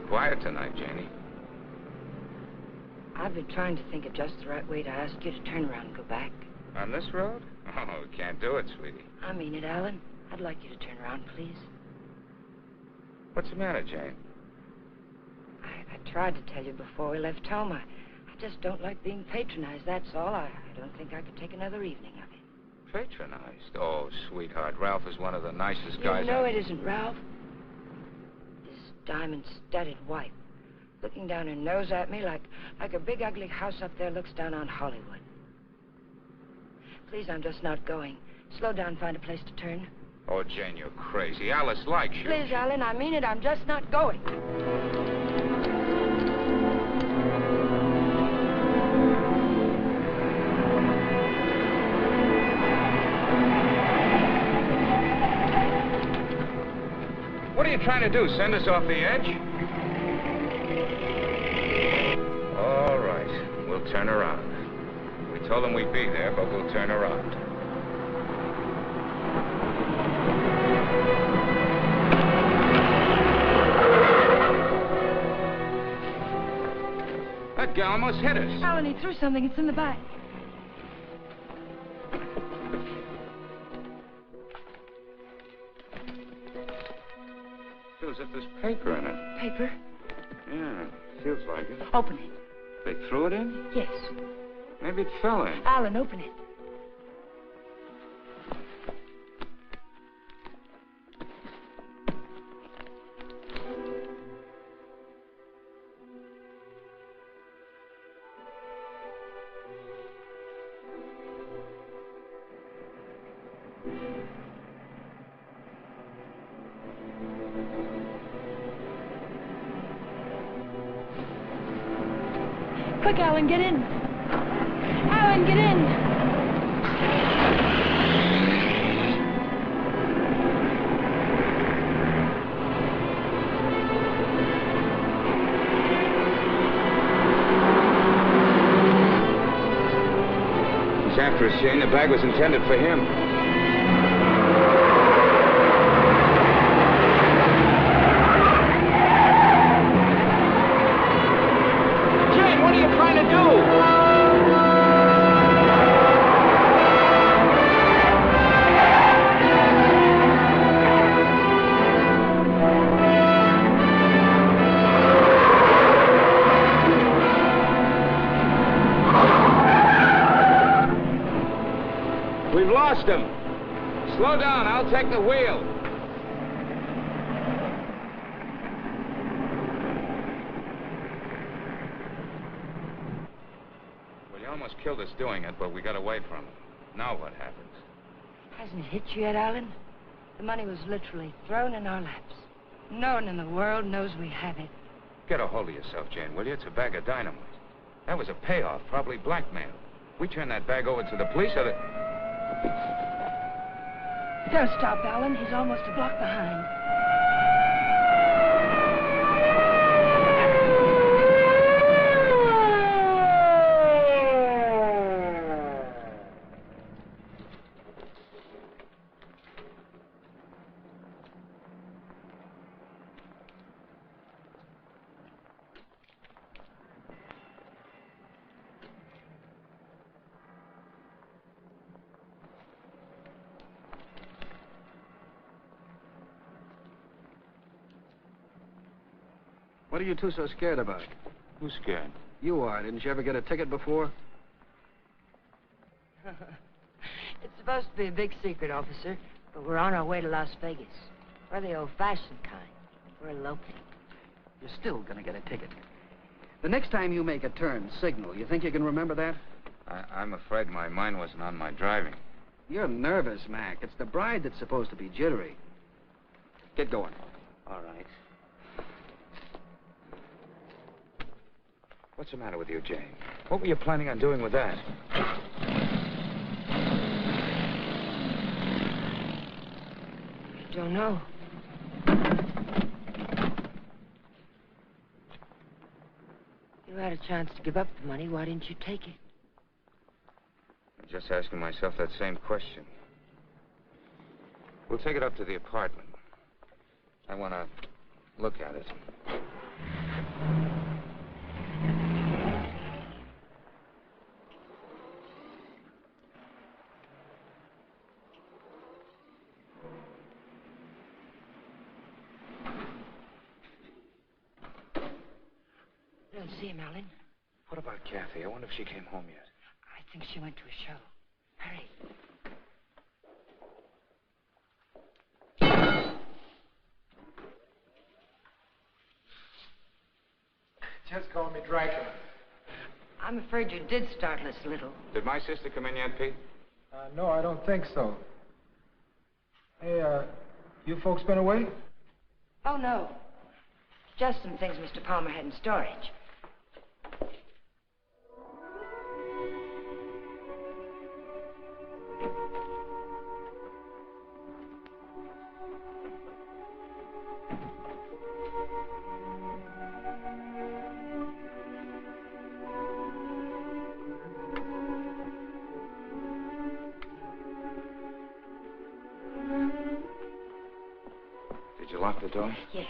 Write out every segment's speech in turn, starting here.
quiet tonight, Janie. I've been trying to think of just the right way to ask you to turn around and go back. On this road? Oh, we can't do it, sweetie. I mean it, Alan. I'd like you to turn around, please. What's the matter, Jane? I tried to tell you before we left home. I just don't like being patronized, that's all. I don't think I could take another evening of it. Patronized? Oh, sweetheart, Ralph is one of the nicest guys. You know it isn't Ralph. His diamond-studded wife, looking down her nose at me like a big ugly house up there looks down on Hollywood. Please, I'm just not going. Slow down, find a place to turn. Oh, Jane, you're crazy. Alice likes you. Please, Alan, I mean it. I'm just not going. What are you trying to do, send us off the edge? All right, we'll turn around. We told them we'd be there, but we'll turn around. That guy almost hit us. Alan, he threw something. It's in the back. Feels as if there's paper in it. Paper? Yeah, feels like it. Open it. They threw it in? Yes. Maybe it fell in. Alan, open it. Quick, Alan, get in. Alan, get in. He's after us, Jane. The bag was intended for him. What are you trying to do? We've lost him. Slow down. I'll take the wheel. Almost killed us doing it, but we got away from him. Now what happens? Hasn't it hit you yet, Alan? The money was literally thrown in our laps. No one in the world knows we have it. Get a hold of yourself, Jane, will you? It's a bag of dynamite. That was a payoff, probably blackmail. We turn that bag over to the police, or the... Don't stop, Alan. He's almost a block behind. What are you two so scared about? Who's scared? You are. Didn't you ever get a ticket before? It's supposed to be a big secret, officer, but we're on our way to Las Vegas. We're the old-fashioned kind. We're eloping. You're still gonna get a ticket. The next time you make a turn, signal. You think you can remember that? I'm afraid my mind wasn't on my driving. You're nervous, Mac. It's the bride that's supposed to be jittery. Get going. All right. What's the matter with you, Jane? What were you planning on doing with that? I don't know. You had a chance to give up the money. Why didn't you take it? I'm just asking myself that same question. We'll take it up to the apartment. I want to look at it. and see him, Alan. What about Kathy? I wonder if she came home yet. I think she went to a show. Hurry. Just call me Dracula. I'm afraid you did startle us a little. Did my sister come in yet, Pete? No, I don't think so. Hey, you folks been away? Oh, no. Just some things Mr. Palmer had in storage. Did you lock the door? Yes.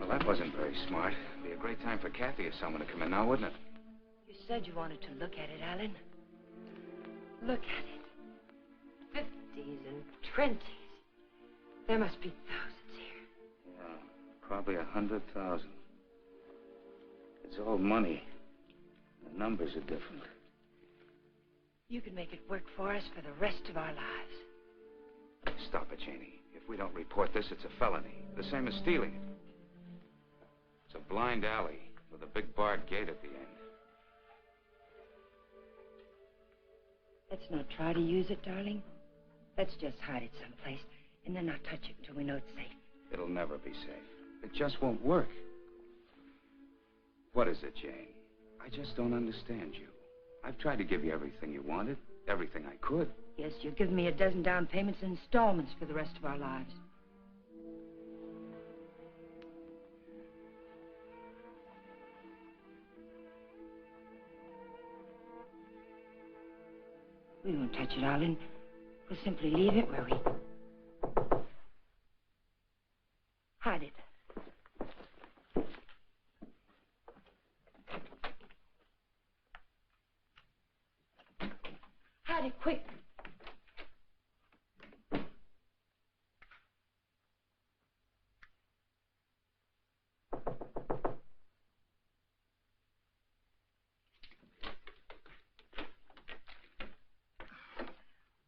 Well, that wasn't very smart. It'd be a great time for Kathy or someone to come in now, wouldn't it? You said you wanted to look at it, Alan. Look at it. 50s and 20s. There must be thousands here. Yeah, probably 100,000. It's all money. The numbers are different. You can make it work for us for the rest of our lives. Stop it, Janie. If we don't report this, it's a felony. The same as stealing it. It's a blind alley with a big barred gate at the end. Let's not try to use it, darling. Let's just hide it someplace and then not touch it until we know it's safe. It'll never be safe. It just won't work. What is it, Jane? I just don't understand you. I've tried to give you everything you wanted, everything I could. Yes, you've given me a dozen down payments and installments for the rest of our lives. We won't touch it, Alan. We'll simply leave it where we... hide it. Hide it, quick.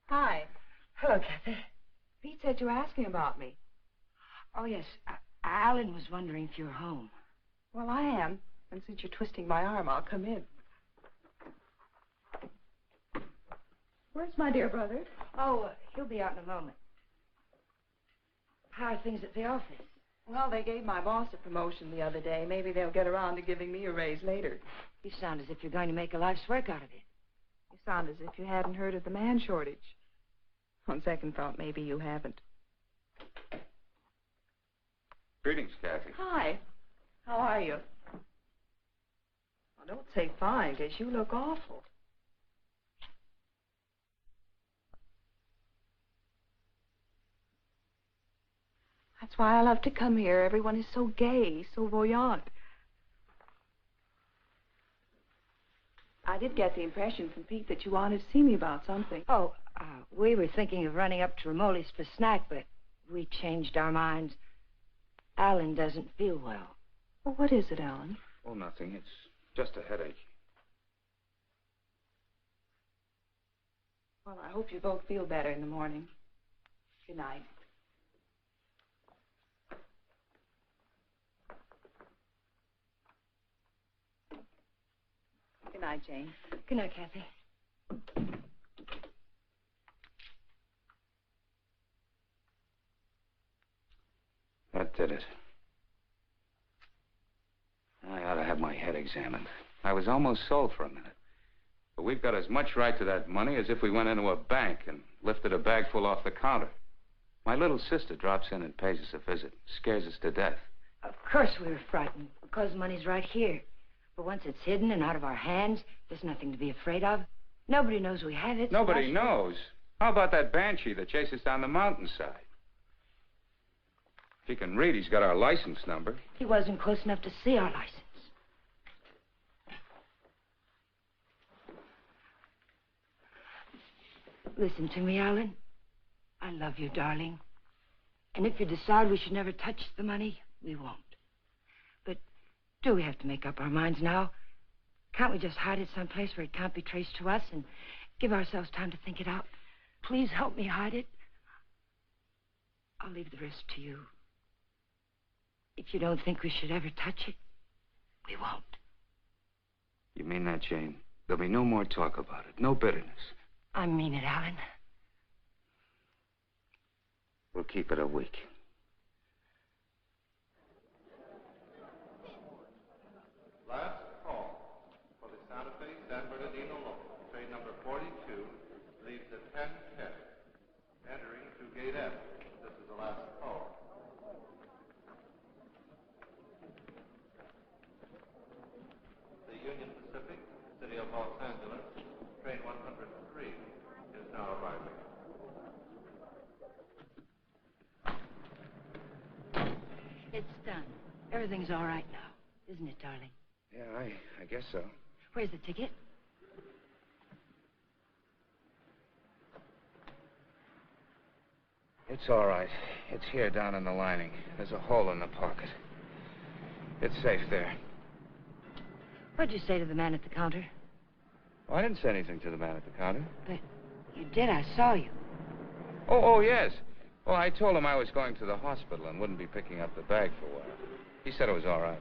Hi. Hello, Kathy. Pete said you were asking about me. Oh, yes. Alan was wondering if you're home. Well, I am. And since you're twisting my arm, I'll come in. Where's my dear brother? Oh, he'll be out in a moment. How are things at the office? Well, they gave my boss a promotion the other day. Maybe they'll get around to giving me a raise later. You sound as if you're going to make a life's work out of it. You sound as if you hadn't heard of the man shortage. On second thought, maybe you haven't. Greetings, Kathy. Hi. How are you? Well, don't say fine, because you look awful. That's why I love to come here. Everyone is so gay, so voyant. I did get the impression from Pete that you wanted to see me about something. Oh, we were thinking of running up to Ramoli's for snack, but we changed our minds. Alan doesn't feel well. Well, what is it, Alan? Oh, nothing. It's just a headache. Well, I hope you both feel better in the morning. Good night. Good night, Jane. Good night, Kathy. That did it. I ought to have my head examined. I was almost sold for a minute. But we've got as much right to that money as if we went into a bank and lifted a bag full off the counter. My little sister drops in and pays us a visit. Scares us to death. Of course we were frightened, because money's right here. But once it's hidden and out of our hands, there's nothing to be afraid of. Nobody knows we have it. Nobody knows. How about that banshee that chases down the mountainside? If he can read, he's got our license number. He wasn't close enough to see our license. Listen to me, Alan. I love you, darling. And if you decide we should never touch the money, we won't. But do we have to make up our minds now? Can't we just hide it someplace where it can't be traced to us and give ourselves time to think it out? Please help me hide it. I'll leave the rest to you. If you don't think we should ever touch it, we won't. You mean that, Jane? There'll be no more talk about it. No bitterness. I mean it, Alan. We'll keep it a week. Last call for the Santa Fe San Bernardino local. Train number 42 leaves at 10:10. Entering through gate F. This is the last call. The Union Pacific, City of Los Angeles, train 103 is now arriving. It's done. Everything's all right now, isn't it, darling? Yeah, I guess so. Where's the ticket? It's all right. It's here down in the lining. There's a hole in the pocket. It's safe there. What'd you say to the man at the counter? Oh, I didn't say anything to the man at the counter. But you did. I saw you. Oh, yes. Well, I told him I was going to the hospital and wouldn't be picking up the bag for a while. He said it was all right.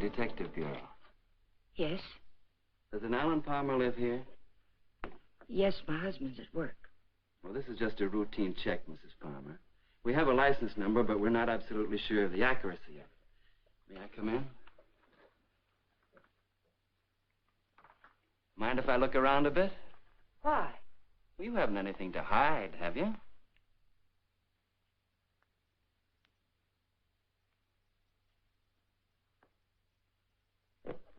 Detective Bureau. Yes? Does an Alan Palmer live here? Yes, my husband's at work. Well, this is just a routine check, Mrs. Palmer. We have a license number, but we're not absolutely sure of the accuracy of it. May I come in? Mind if I look around a bit? Why? Well, you haven't anything to hide, have you?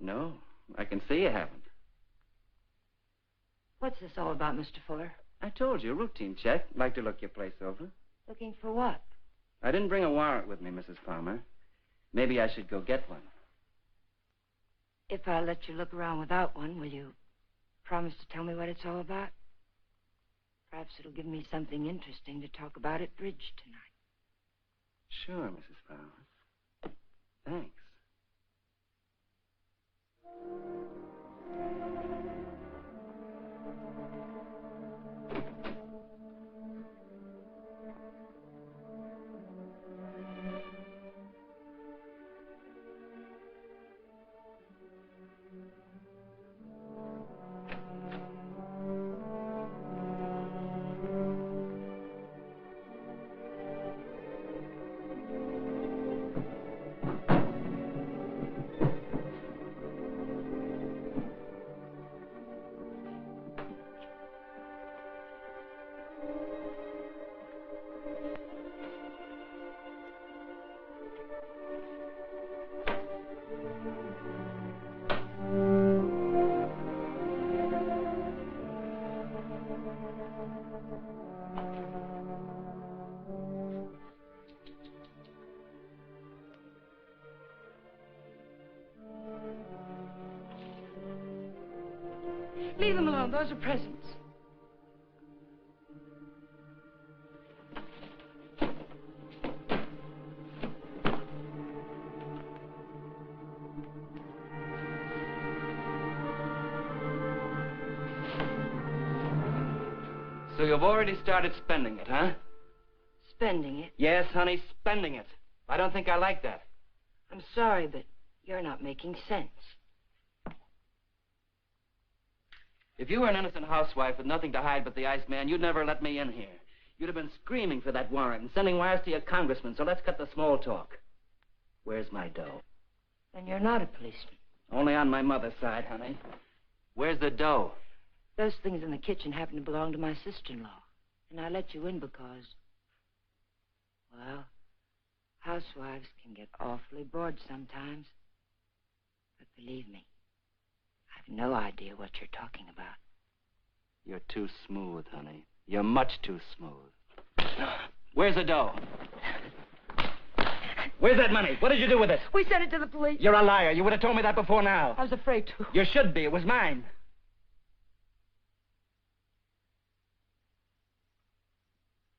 No, I can see you haven't. What's this all about, Mr. Fuller? I told you, routine check. Like to look your place over. Looking for what? I didn't bring a warrant with me, Mrs. Palmer. Maybe I should go get one. If I let you look around without one, will you promise to tell me what it's all about? Perhaps it'll give me something interesting to talk about at bridge tonight. Sure, Mrs. Palmer. Thanks. Leave them alone. Those are presents. So you've already started spending it, huh? Spending it? Yes, honey, spending it. I don't think I like that. I'm sorry, but you're not making sense. If you were an innocent housewife with nothing to hide but the Iceman, you'd never let me in here. You'd have been screaming for that warrant and sending wires to your congressman, so let's cut the small talk. Where's my dough? Then you're not a policeman. Only on my mother's side, honey. Where's the dough? Those things in the kitchen happen to belong to my sister-in-law. And I let you in because, well, housewives can get awfully bored sometimes. But believe me, I've no idea what you're talking about. You're too smooth, honey. You're much too smooth. Where's the dough? Where's that money? What did you do with it? We sent it to the police. You're a liar. You would have told me that before now. I was afraid to. You should be. It was mine.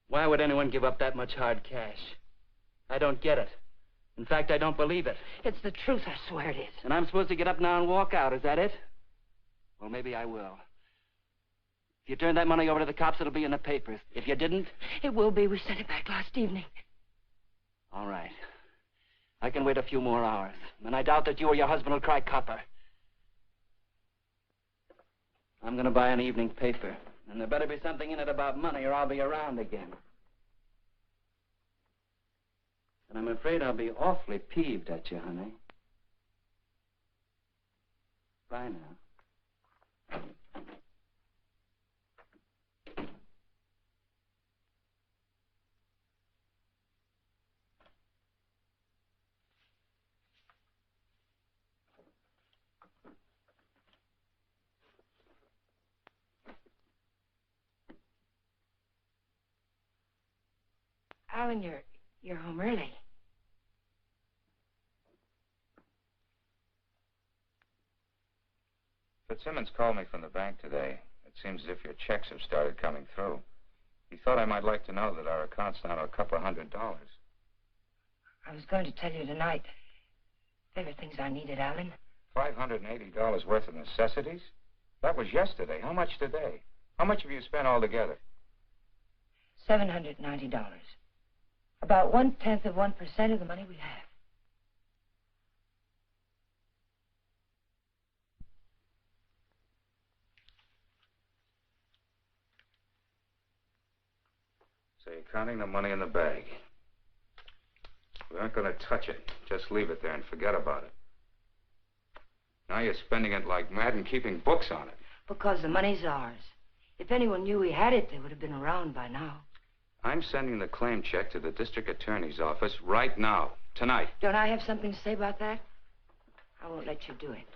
Why would anyone give up that much hard cash? I don't get it. In fact, I don't believe it. It's the truth, I swear it is. And I'm supposed to get up now and walk out, is that it? Well, maybe I will. If you turn that money over to the cops, it'll be in the papers. If you didn't... It will be. We sent it back last evening. All right. I can wait a few more hours. And I doubt that you or your husband will cry copper. I'm going to buy an evening paper. And there better be something in it about money or I'll be around again. And I'm afraid I'll be awfully peeved at you, honey. Bye now. Alan, you're home early. Fitzsimmons called me from the bank today. It seems as if your checks have started coming through. He thought I might like to know that our account's down to a couple of $100. I was going to tell you tonight. They were things I needed, Alan. $580 worth of necessities? That was yesterday. How much today? How much have you spent altogether? $790. About 1/10 of 1% of the money we have. So you're counting the money in the bag. We aren't going to touch it. Just leave it there and forget about it. Now you're spending it like mad and keeping books on it. Because the money's ours. If anyone knew we had it, they would have been around by now. I'm sending the claim check to the district attorney's office right now, tonight. Don't I have something to say about that? I won't let you do it.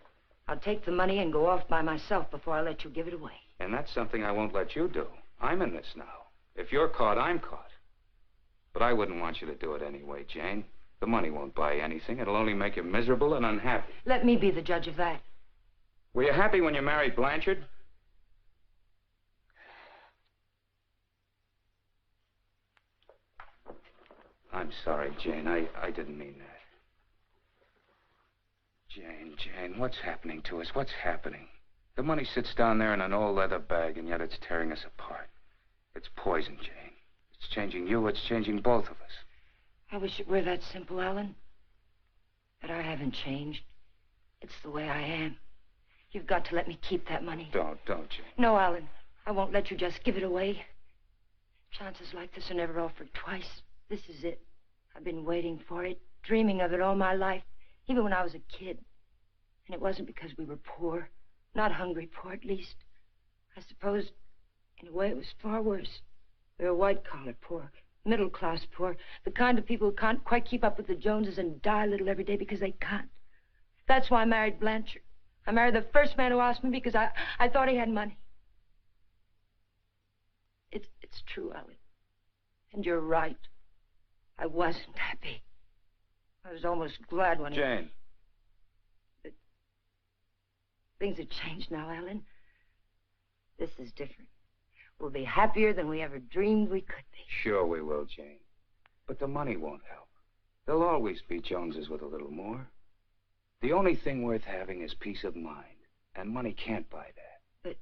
I'll take the money and go off by myself before I let you give it away. And that's something I won't let you do. I'm in this now. If you're caught, I'm caught. But I wouldn't want you to do it anyway, Jane. The money won't buy anything. It'll only make you miserable and unhappy. Let me be the judge of that. Were you happy when you married Blanchard? I'm sorry, Jane. I didn't mean that. Jane, what's happening to us? What's happening? The money sits down there in an old leather bag, and yet it's tearing us apart. It's poison, Jane. It's changing you. It's changing both of us. I wish it were that simple, Alan. But I haven't changed. It's the way I am. You've got to let me keep that money. Don't, Jane. No, Alan. I won't let you just give it away. Chances like this are never offered twice. This is it. I've been waiting for it, dreaming of it all my life, even when I was a kid. And it wasn't because we were poor. Not hungry poor, at least. I suppose, in a way, it was far worse. We were white-collar poor, middle-class poor, the kind of people who can't quite keep up with the Joneses and die a little every day because they can't. That's why I married Blanchard. I married the first man who asked me because I thought he had money. It's true, Alan. And you're right. I wasn't happy. I was almost glad when Jane. But things have changed now, Alan. This is different. We'll be happier than we ever dreamed we could be. Sure we will, Jane. But the money won't help. There'll always be Joneses with a little more. The only thing worth having is peace of mind. And money can't buy that. But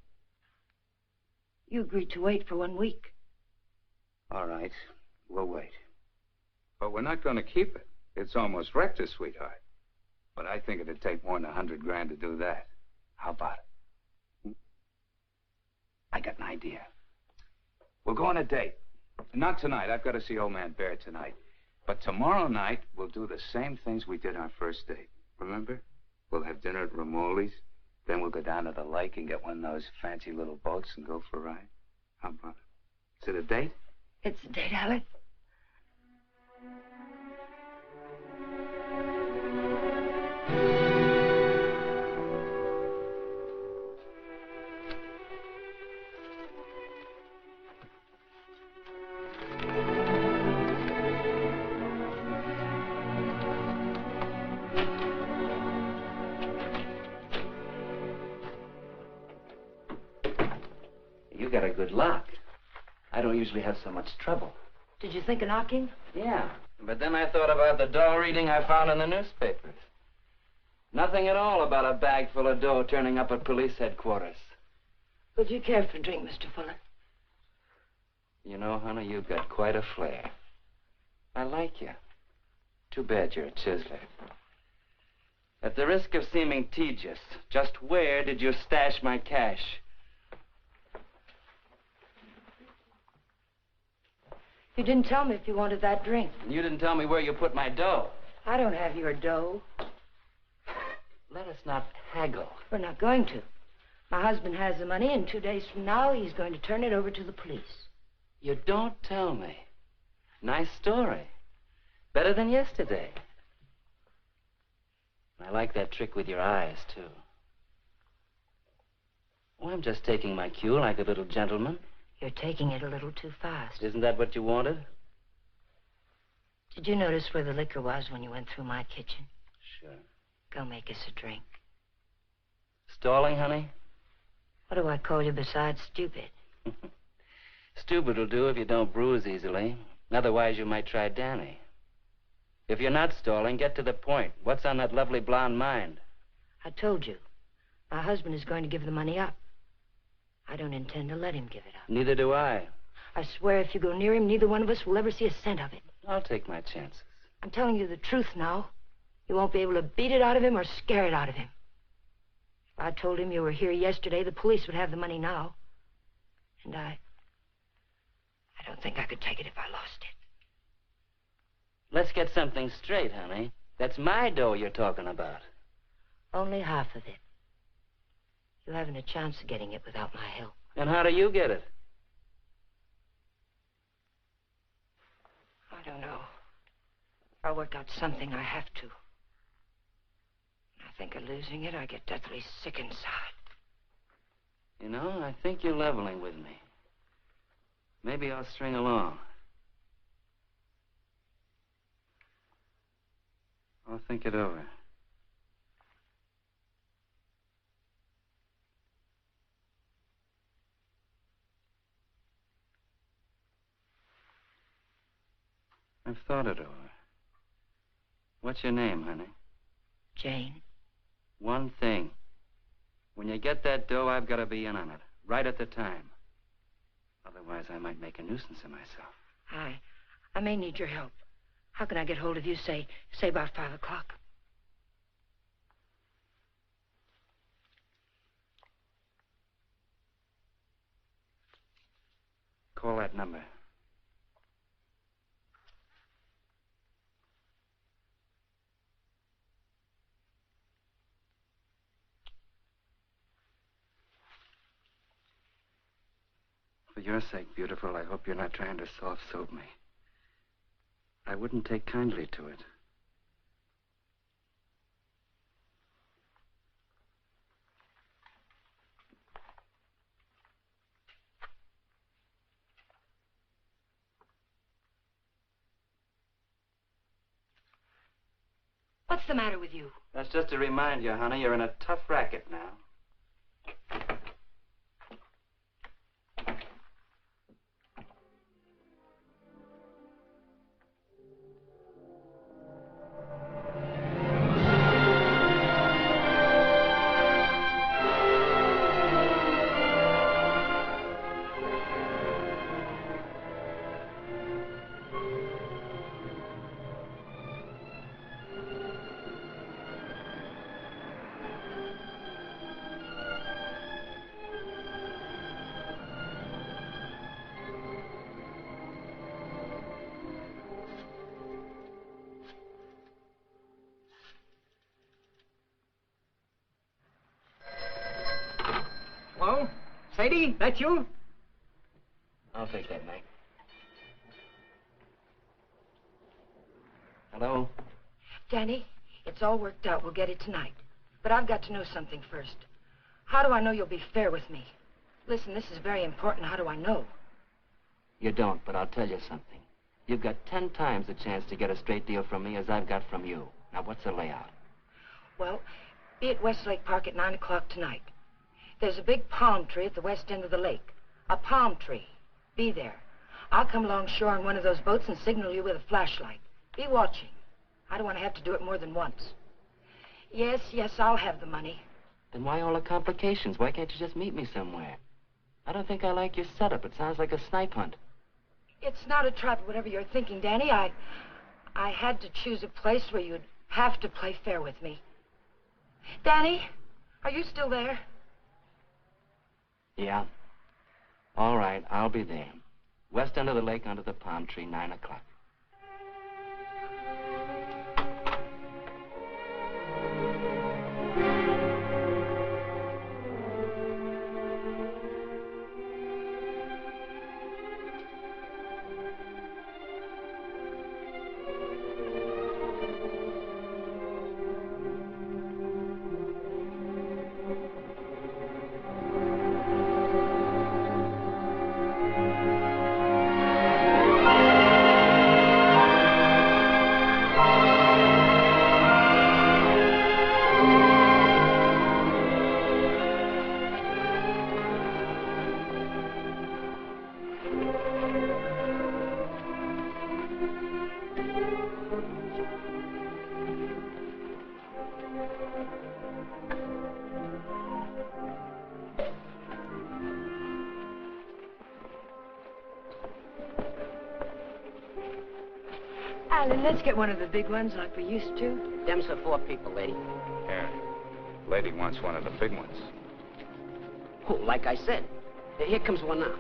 you agreed to wait for 1 week. All right. We'll wait. But we're not going to keep it. It's almost wrecked us, sweetheart. But I think it'd take more than $100 grand to do that. How about it? I got an idea. We'll go on a date. Not tonight. I've got to see old man Bear tonight. But tomorrow night, we'll do the same things we did our first date. Remember? We'll have dinner at Ramoli's. Then we'll go down to the lake and get one of those fancy little boats and go for a ride. How about it? Is it a date? It's a date, Alec. You got a good lock. I don't usually have so much trouble. Did you think of knocking? Yeah, but then I thought about the dough reading I found in the newspapers. Nothing at all about a bag full of dough turning up at police headquarters. Would you care for a drink, Mr. Fuller? You know, honey, you've got quite a flair. I like you. Too bad you're a chiseler. At the risk of seeming tedious, just where did you stash my cash? You didn't tell me if you wanted that drink. And you didn't tell me where you put my dough. I don't have your dough. Let us not haggle. We're not going to. My husband has the money, and 2 days from now, he's going to turn it over to the police. You don't tell me. Nice story. Better than yesterday. I like that trick with your eyes, too. Oh, I'm just taking my cue like a little gentleman. You're taking it a little too fast. Isn't that what you wanted? Did you notice where the liquor was when you went through my kitchen? Sure. Go make us a drink. Stalling, honey? What do I call you besides stupid? Stupid will do if you don't bruise easily. Otherwise, you might try Danny. If you're not stalling, get to the point. What's on that lovely blonde mind? I told you. My husband is going to give the money up. I don't intend to let him give it up. Neither do I. I swear if you go near him, neither one of us will ever see a cent of it. I'll take my chances. I'm telling you the truth now. You won't be able to beat it out of him or scare it out of him. If I told him you were here yesterday, the police would have the money now. And I don't think I could take it if I lost it. Let's get something straight, honey. That's my dough you're talking about. Only half of it. You haven't a chance of getting it without my help. And how do you get it? I don't know. I'll work out something. I have to. When I think of losing it, I get deathly sick inside. You know, I think you're leveling with me. Maybe I'll string along. I'll think it over. I've thought it over. What's your name, honey? Jane. One thing. When you get that dough, I've got to be in on it. Right at the time. Otherwise, I might make a nuisance of myself. I may need your help. How can I get hold of you, say about 5 o'clock? Call that number. For your sake, beautiful, I hope you're not trying to soft-soap me. I wouldn't take kindly to it. What's the matter with you? That's just to remind you, honey, you're in a tough racket now. lady? That you? I'll take that, Mac. Hello? Danny, it's all worked out. We'll get it tonight. But I've got to know something first. How do I know you'll be fair with me? Listen, this is very important. How do I know? You don't, but I'll tell you something. You've got 10 times the chance to get a straight deal from me as I've got from you. Now, what's the layout? Well, be at Westlake Park at 9 o'clock tonight. There's a big palm tree at the west end of the lake. A palm tree. Be there. I'll come along shore on one of those boats and signal you with a flashlight. Be watching. I don't want to have to do it more than once. Yes, I'll have the money. Then why all the complications? Why can't you just meet me somewhere? I don't think I like your setup. It sounds like a snipe hunt. It's not a trap, whatever you're thinking, Danny. I had to choose a place where you'd have to play fair with me. Danny, are you still there? Yeah. All right, I'll be there. West end of the lake under the palm tree, 9 o'clock. Alan, let's get one of the big ones like we used to. Them's for 4 people, lady. Here. Lady wants one of the big ones. Oh, like I said. Here comes one now.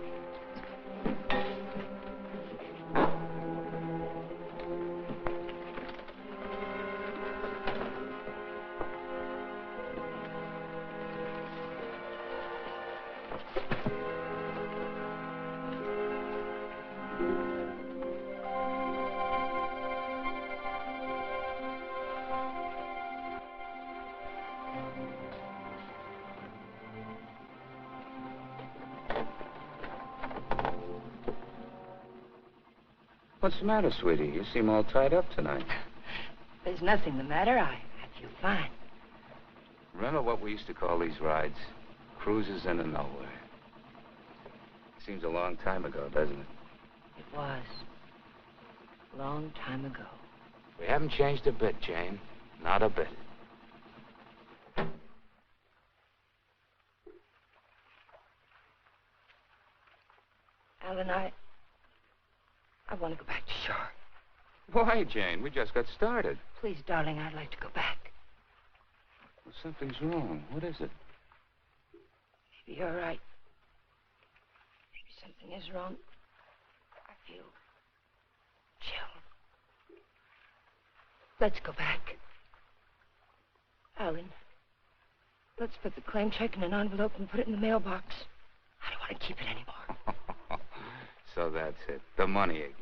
What's the matter, sweetie? You seem all tied up tonight. There's nothing the matter. I feel fine. Remember what we used to call these rides? Cruises into nowhere. Seems a long time ago, doesn't it? It was. A long time ago. We haven't changed a bit, Jane. Not a bit. Alan, I want to go back to shore. Why, Jane? We just got started. Please, darling, I'd like to go back. Well, something's wrong. What is it? Maybe you're right. Maybe something is wrong. I feel chill. Let's go back. Alan, let's put the claim check in an envelope and put it in the mailbox. I don't want to keep it anymore. So that's it. The money again.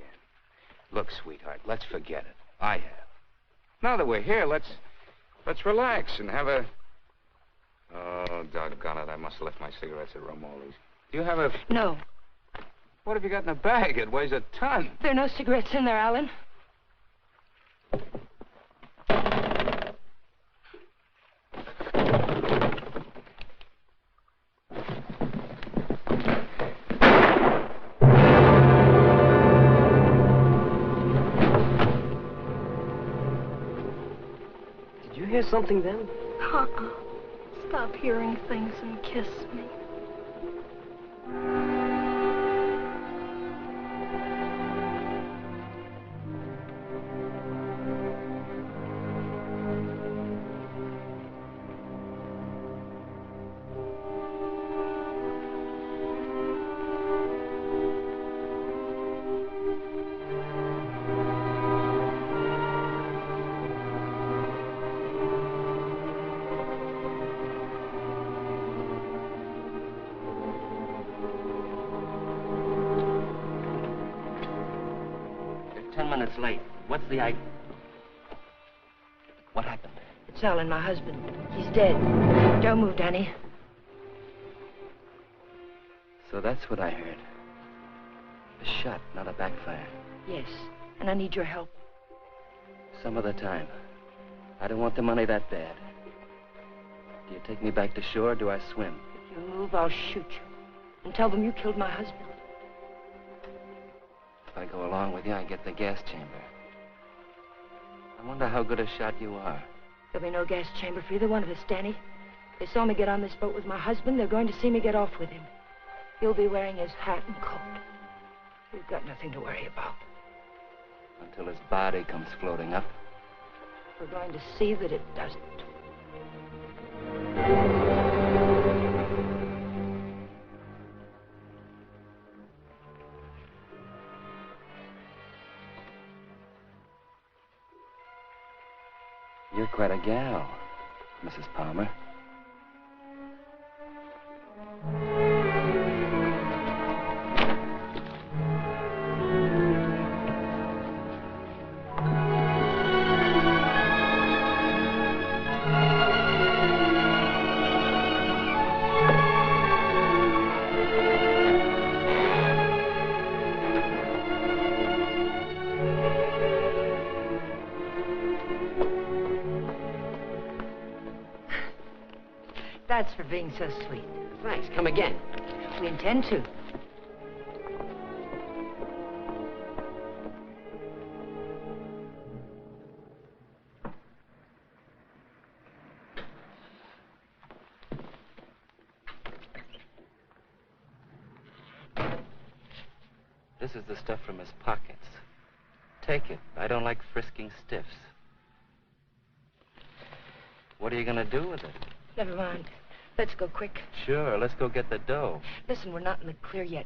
Look, sweetheart, let's forget it. I have. Now that we're here, let's relax and have a... Oh, doggone it. I must have left my cigarettes at Romoli's. Do you have a... No. What have you got in the bag? It weighs a ton. There are no cigarettes in there, Alan. Hear something then? Stop hearing things and kiss me. minutes late. What's the idea? What happened? It's Alan, my husband. He's dead. Don't move, Danny. So that's what I heard. A shot, not a backfire. Yes, and I need your help. Some other time. I don't want the money that bad. Do you take me back to shore, or do I swim? If you move, I'll shoot you. And tell them you killed my husband. If I go along with you, I get the gas chamber. I wonder how good a shot you are. There'll be no gas chamber for either one of us, Danny. They saw me get on this boat with my husband. They're going to see me get off with him. He'll be wearing his hat and coat. We've got nothing to worry about. Until his body comes floating up. We're going to see that it doesn't. You're quite a gal, Mrs. Palmer. That's for being so sweet. Thanks. Come again. We intend to. This is the stuff from his pockets. Take it. I don't like frisking stiffs. What are you going to do with it? Never mind. Let's go quick. Sure, let's go get the dough. Listen, we're not in the clear yet.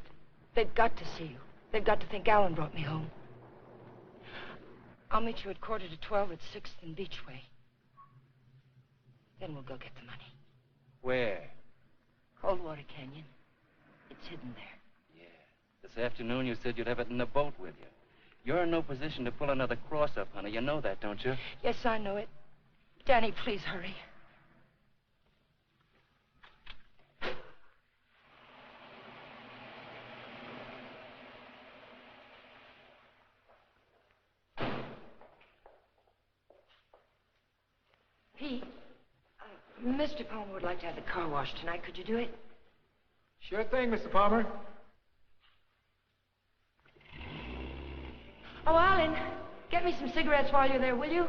They've got to see you. They've got to think Alan brought me home. I'll meet you at 11:45 at 6th and Beachway. Then we'll go get the money. Where? Coldwater Canyon. It's hidden there. Yeah. This afternoon you said you'd have it in the boat with you. You're in no position to pull another cross-up, honey. You know that, don't you? Yes, I know it. Danny, please hurry. Pete, Mr. Palmer would like to have the car washed tonight. Could you do it? Sure thing, Mr. Palmer. Oh, Alan, get me some cigarettes while you're there, will you?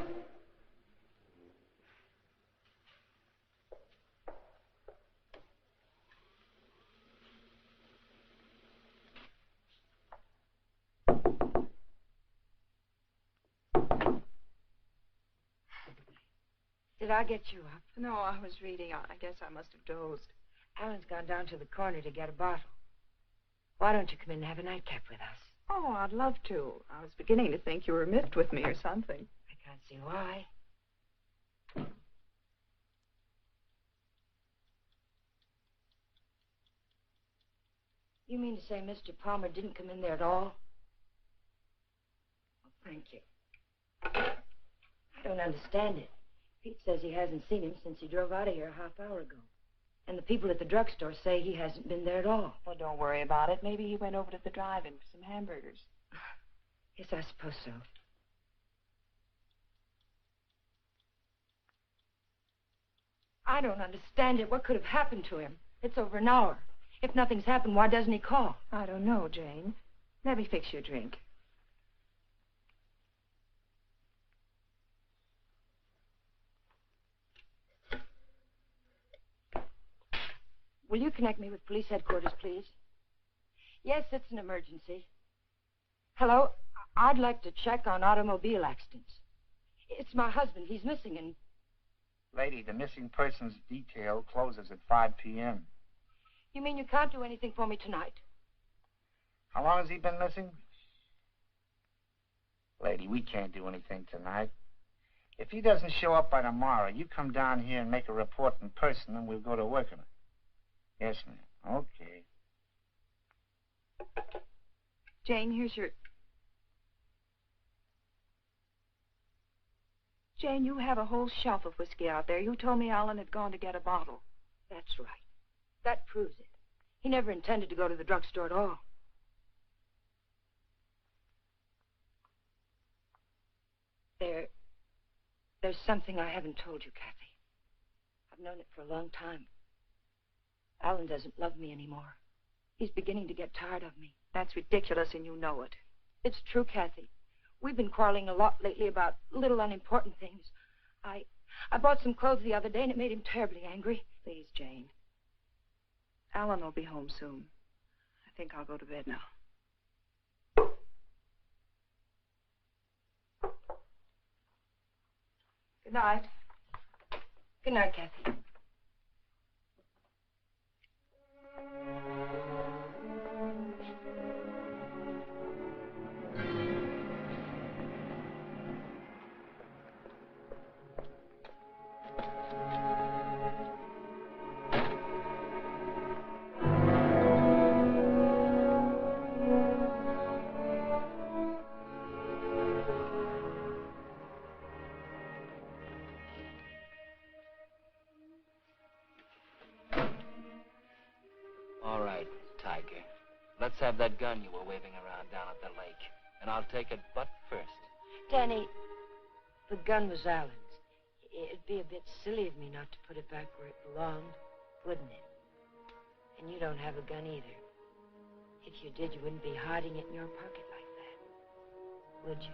Did I get you up? No, I was reading. I guess I must have dozed. Alan's gone down to the corner to get a bottle. Why don't you come in and have a nightcap with us? Oh, I'd love to. I was beginning to think you were miffed with me or something. I can't see why. You mean to say Mr. Palmer didn't come in there at all? Well, thank you. I don't understand it. Pete says he hasn't seen him since he drove out of here a half hour ago. And the people at the drugstore say he hasn't been there at all. Well, don't worry about it. Maybe he went over to the drive-in for some hamburgers. Yes, I suppose so. I don't understand it. What could have happened to him? It's over an hour. If nothing's happened, why doesn't he call? I don't know, Jane. Let me fix you a drink. Will you connect me with police headquarters, please? Yes, it's an emergency. Hello? I'd like to check on automobile accidents. It's my husband. He's missing and... Lady, the missing persons detail closes at 5 p.m. You mean you can't do anything for me tonight? How long has he been missing? Lady, we can't do anything tonight. If he doesn't show up by tomorrow, you come down here and make a report in person, and we'll go to work on it. Yes, ma'am. Okay. Jane, here's your... Jane, you have a whole shelf of whiskey out there. You told me Alan had gone to get a bottle. That's right. That proves it. He never intended to go to the drugstore at all. There's something I haven't told you, Kathy. I've known it for a long time. Alan doesn't love me anymore. He's beginning to get tired of me. That's ridiculous, and you know it. It's true, Kathy. We've been quarreling a lot lately about little unimportant things. I bought some clothes the other day, and it made him terribly angry. Please, Jane. Alan will be home soon. I think I'll go to bed now. Good night. Good night, Kathy. Let's have that gun you were waving around down at the lake, and I'll take it butt first. Danny, the gun was Alan's. It'd be a bit silly of me not to put it back where it belonged, wouldn't it? And you don't have a gun either. If you did, you wouldn't be hiding it in your pocket like that, would you?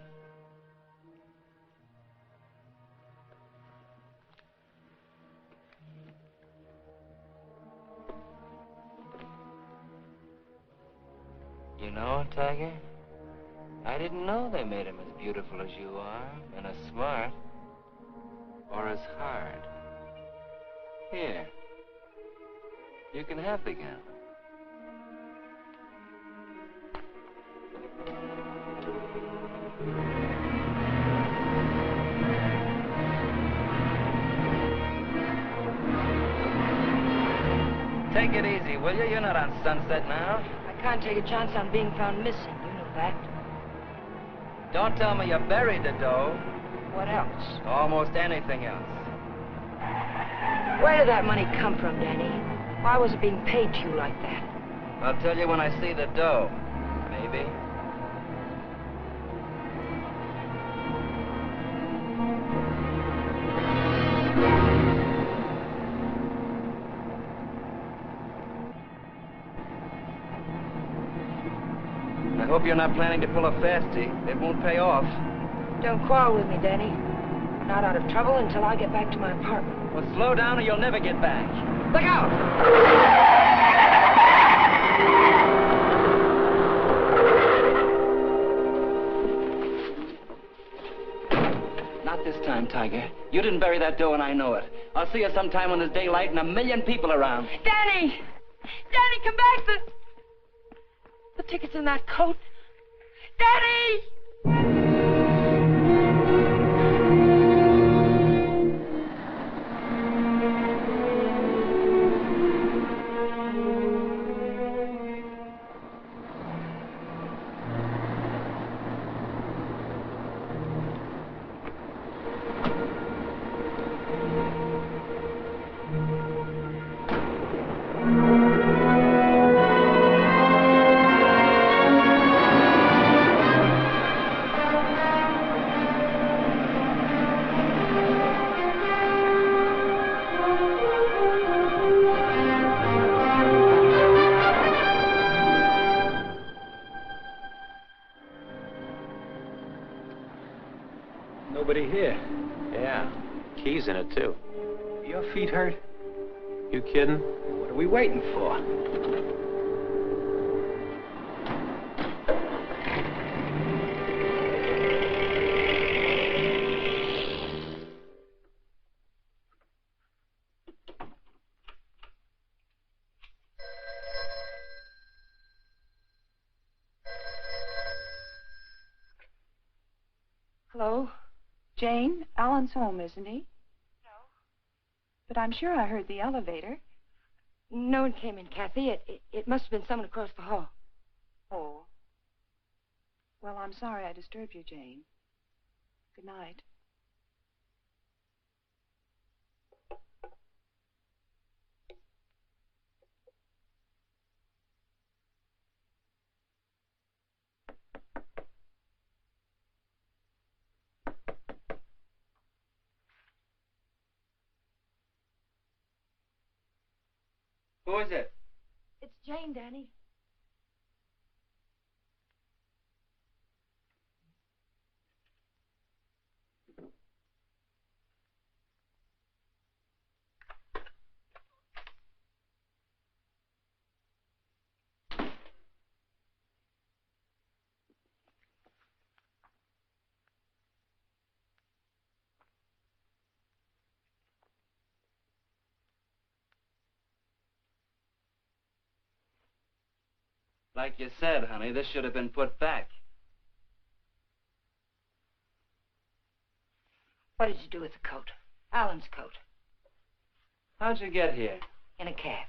You know, Tiger, I didn't know they made him as beautiful as you are, and as smart, or as hard. Here, you can have the gun. Take it easy, will you? You're not on Sunset now. I can't take a chance on being found missing. You know that. Don't tell me you buried the dough. What else? Almost anything else. Where did that money come from, Danny? Why was it being paid to you like that? I'll tell you when I see the dough. Maybe. I hope you're not planning to pull a fastie. It won't pay off. Don't quarrel with me, Danny. We're not out of trouble until I get back to my apartment. Well, slow down or you'll never get back. Look out! Not this time, Tiger. You didn't bury that dough and I know it. I'll see you sometime when there's daylight and a million people around. Danny! Danny, come back! The ticket's in that coat. Danny! Nobody here. Yeah, keys in it, too. Your feet hurt? You kidding? What are we waiting for? Hello? Jane, Alan's home, isn't he? No. But I'm sure I heard the elevator. No one came in, Kathy. It must have been someone across the hall. Oh. Well, I'm sorry I disturbed you, Jane. Good night. Who is it? It's Jane, Danny. Like you said, honey, this should have been put back. What did you do with the coat? Alan's coat. How'd you get here? In a cab.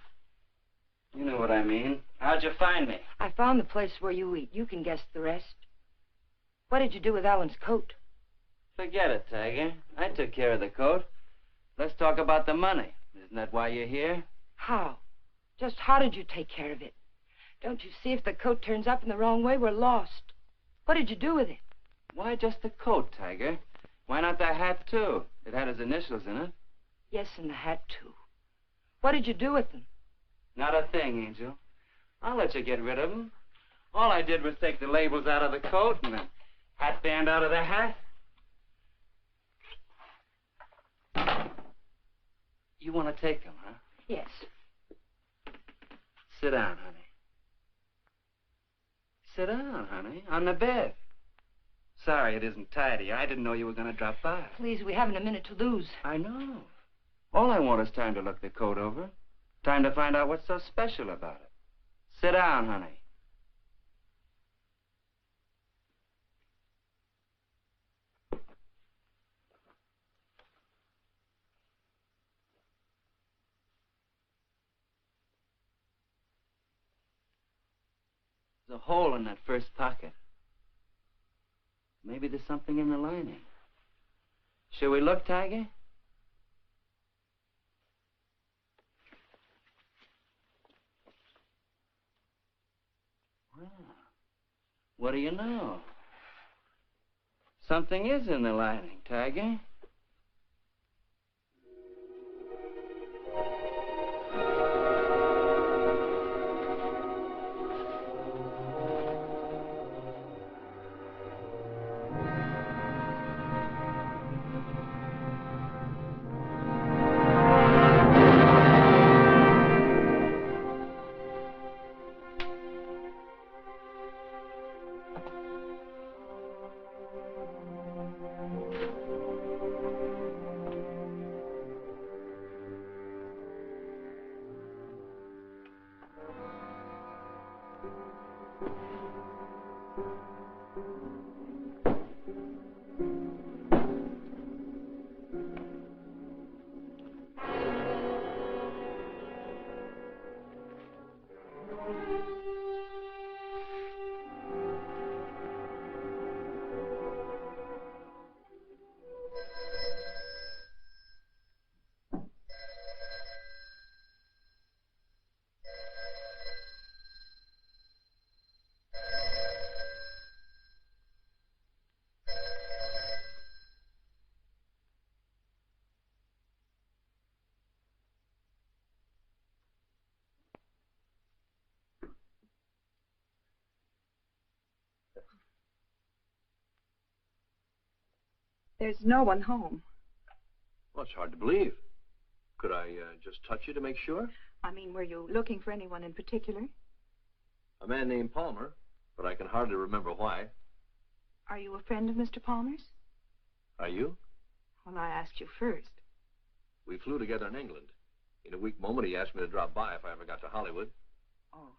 You know what I mean. How'd you find me? I found the place where you eat. You can guess the rest. What did you do with Alan's coat? Forget it, Tiger. I took care of the coat. Let's talk about the money. Isn't that why you're here? How? Just how did you take care of it? Don't you see if the coat turns up in the wrong way, we're lost. What did you do with it? Why just the coat, Tiger? Why not the hat, too? It had his initials in it. Yes, and the hat, too. What did you do with them? Not a thing, Angel. I'll let you get rid of them. All I did was take the labels out of the coat and the hat band out of the hat. You want to take them, huh? Yes. Sit down, honey. Sit down, honey, on the bed. Sorry it isn't tidy. I didn't know you were going to drop by. Please, we haven't a minute to lose. I know. All I want is time to look the coat over. Time to find out what's so special about it. Sit down, honey. There's a hole in that first pocket. Maybe there's something in the lining. Shall we look, Tiger? Well, what do you know? Something is in the lining, Tiger. There's no one home. Well, it's hard to believe. Could I just touch you to make sure? I mean, were you looking for anyone in particular? A man named Palmer, but I can hardly remember why. Are you a friend of Mr. Palmer's? Are you? Well, I asked you first. We flew together in England. In a weak moment, he asked me to drop by if I ever got to Hollywood. Oh.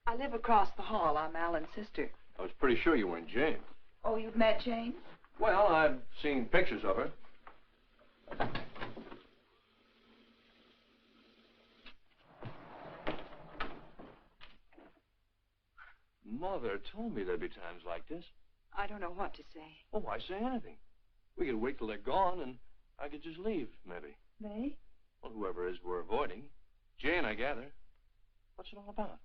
I live across the hall. I'm Alan's sister. I was pretty sure you weren't Jane. Oh, you've met Jane? Well, I've seen pictures of her. Mother told me there'd be times like this. I don't know what to say. Oh, why say anything? We could wait till they're gone, and I could just leave, maybe. They? Well, whoever it is we're avoiding. Jane, I gather. What's it all about?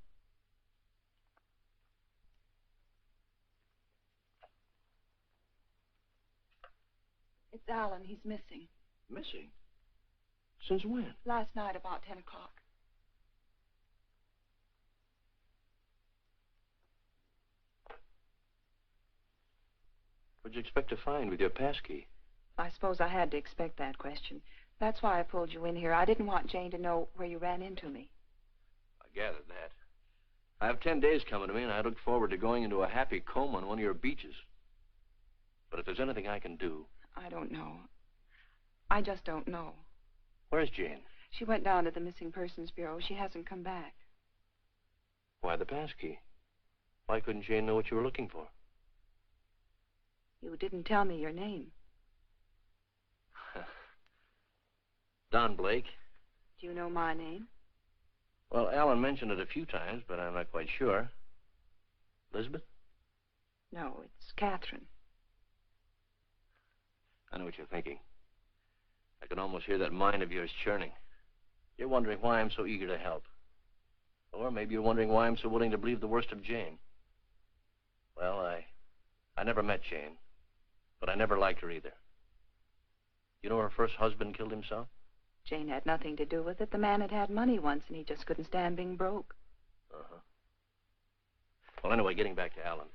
It's Alan. He's missing. Missing? Since when? Last night about 10 o'clock. What'd you expect to find with your passkey? I suppose I had to expect that question. That's why I pulled you in here. I didn't want Jane to know where you ran into me. I gathered that. I have 10 days coming to me, and I look forward to going into a happy coma on one of your beaches. But if there's anything I can do... I don't know. I just don't know. Where's Jane? She went down to the Missing Persons Bureau. She hasn't come back. Why the passkey? Why couldn't Jane know what you were looking for? You didn't tell me your name. Don Blake. Do you know my name? Well, Alan mentioned it a few times, but I'm not quite sure. Lizabeth? No, it's Catherine. I know what you're thinking. I can almost hear that mind of yours churning. You're wondering why I'm so eager to help. Or maybe you're wondering why I'm so willing to believe the worst of Jane. Well, I never met Jane, but I never liked her either. You know her first husband killed himself? Jane had nothing to do with it. The man had money once, and he just couldn't stand being broke. Uh-huh. Well, anyway, getting back to Alan.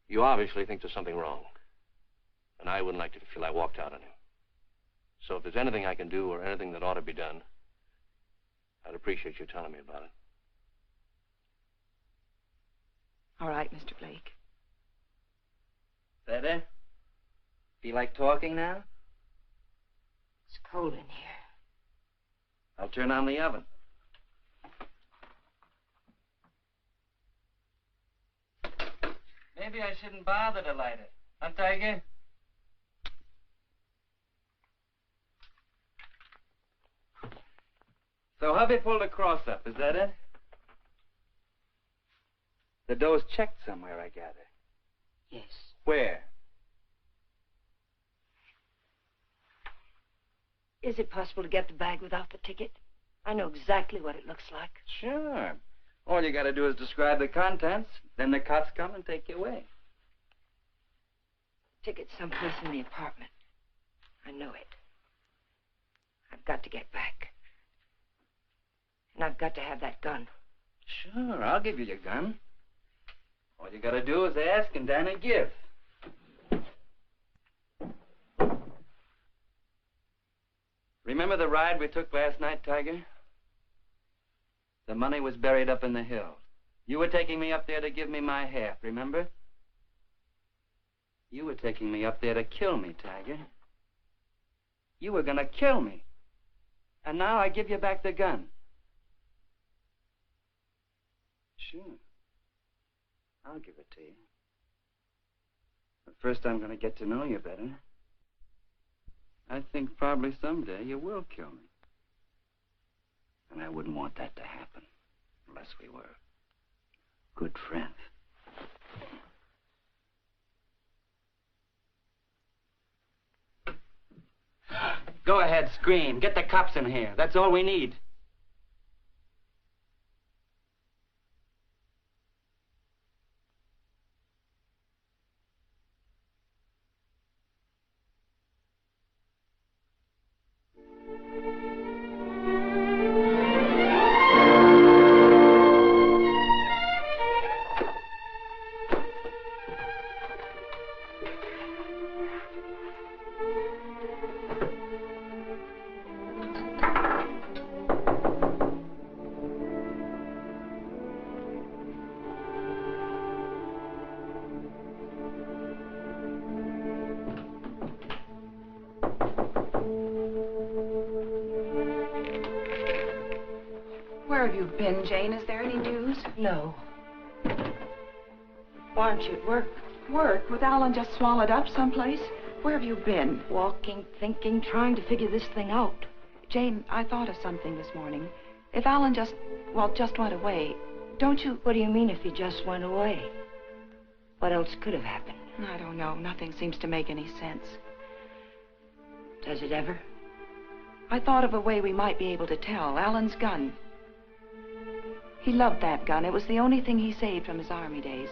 You obviously think there's something wrong. And I wouldn't like to feel I walked out on him. So if there's anything I can do or anything that ought to be done, I'd appreciate you telling me about it. All right, Mr. Blake. Better? Feel like talking now? It's cold in here. I'll turn on the oven. Maybe I shouldn't bother to light it. Huh, Tiger? So hubby pulled a cross up, is that it? The dough's checked somewhere, I gather. Yes. Where? Is it possible to get the bag without the ticket? I know exactly what it looks like. Sure. All you got to do is describe the contents. Then the cops come and take you away. Ticket's someplace in the apartment. I know it. I've got to get back. And I've got to have that gun. Sure, I'll give you your gun. All you got to do is ask and Danny give. Remember the ride we took last night, Tiger? The money was buried up in the hills. You were taking me up there to give me my half, remember? You were taking me up there to kill me, Tiger. You were gonna kill me. And now I give you back the gun. Sure. I'll give it to you. But first I'm gonna get to know you better. I think probably someday you will kill me. And I wouldn't want that to happen unless we were good friends. Go ahead, scream. Get the cops in here. That's all we need. Where have you been, Jane? Is there any news? No. Why aren't you at work? Work? With Alan just swallowed up someplace? Where have you been? Walking, thinking, trying to figure this thing out. Jane, I thought of something this morning. If Alan just went away, don't you... What do you mean if he just went away? What else could have happened? I don't know. Nothing seems to make any sense. Does it ever? I thought of a way we might be able to tell. Alan's gun. He loved that gun. It was the only thing he saved from his army days.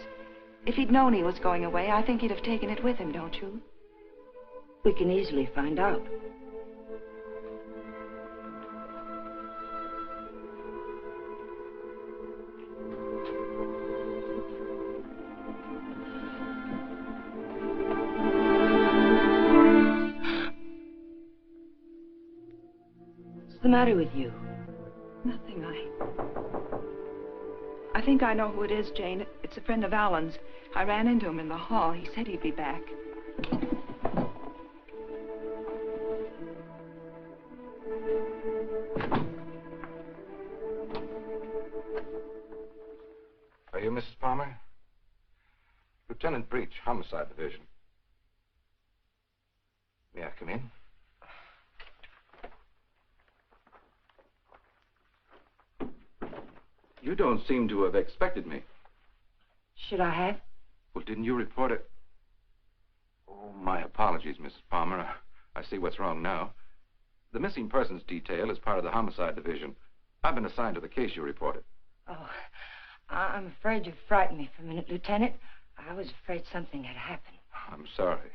If he'd known he was going away, I think he'd have taken it with him, don't you? We can easily find out. the matter with you? Nothing. I think I know who it is, Jane. It's a friend of Alan's. I ran into him in the hall. He said he'd be back. Are you Mrs. Palmer? Lieutenant Breach, Homicide Division. May I come in? You don't seem to have expected me. Should I have? Well, didn't you report it? Oh, my apologies, Mrs. Palmer. I see what's wrong now. The missing persons detail is part of the Homicide Division. I've been assigned to the case you reported. Oh, I'm afraid you frightened me for a minute, Lieutenant. I was afraid something had happened. I'm sorry.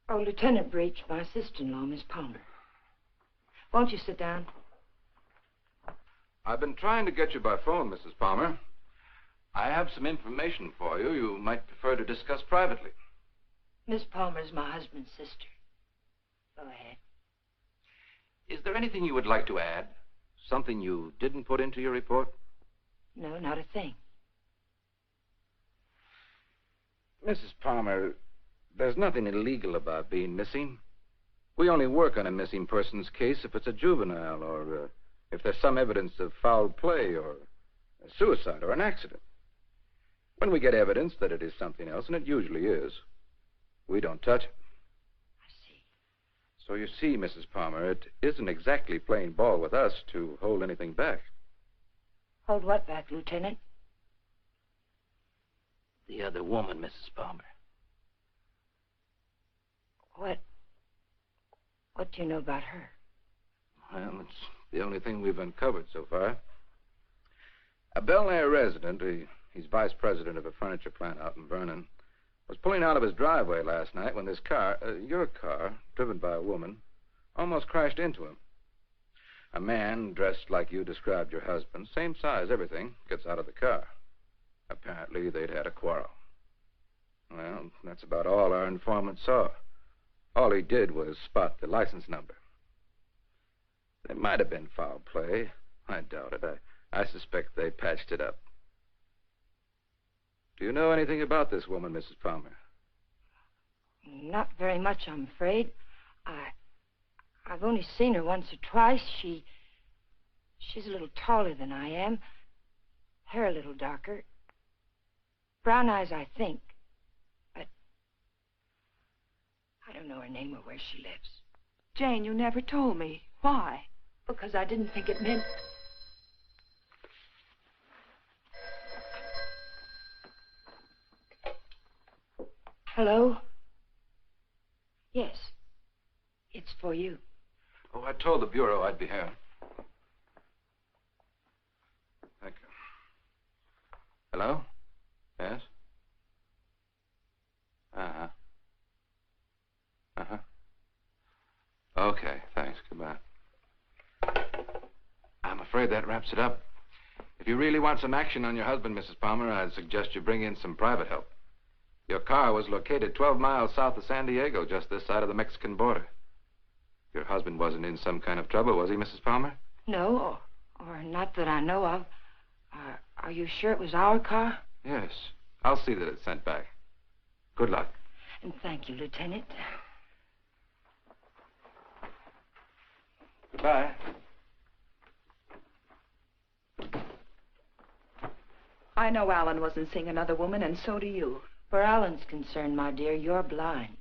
Oh, Lieutenant Breach, my sister-in-law, Miss Palmer. Won't you sit down? I've been trying to get you by phone, Mrs. Palmer. I have some information for you you might prefer to discuss privately. Miss Palmer's my husband's sister. Go ahead. Is there anything you would like to add? Something you didn't put into your report? No, not a thing. Mrs. Palmer, there's nothing illegal about being missing. We only work on a missing person's case if it's a juvenile or if there's some evidence of foul play or a suicide or an accident. When we get evidence that it is something else, and it usually is, we don't touch it. I see. So you see, Mrs. Palmer, it isn't exactly playing ball with us to hold anything back. Hold what back, Lieutenant? The other woman, Mrs. Palmer. What do you know about her? Well, it's the only thing we've uncovered so far. A Bel Air resident, he's vice president of a furniture plant out in Vernon, was pulling out of his driveway last night when this car, your car, driven by a woman, almost crashed into him. A man dressed like you described your husband, same size, everything, gets out of the car. Apparently, they'd had a quarrel. Well, that's about all our informant saw. All he did was spot the license number. There might have been foul play. I doubt it. I suspect they patched it up. Do you know anything about this woman, Mrs. Palmer? Not very much, I'm afraid. I've only seen her once or twice. She's a little taller than I am. Hair a little darker. Brown eyes, I think. But I don't know her name or where she lives. Jane, you never told me. Why? Because I didn't think it meant... Hello? Yes. It's for you. Oh, I told the Bureau I'd be here. Thank you. Hello? Yes? Uh-huh. Uh-huh. Okay, thanks. Goodbye. I'm afraid that wraps it up. If you really want some action on your husband, Mrs. Palmer, I'd suggest you bring in some private help. Your car was located 12 miles south of San Diego, just this side of the Mexican border. Your husband wasn't in some kind of trouble, was he, Mrs. Palmer? No, or not that I know of. Are you sure it was our car? Yes. I'll see that it's sent back. Good luck. And thank you, Lieutenant. Goodbye. I know Alan wasn't seeing another woman, and so do you. Where Alan's concerned, my dear, you're blind.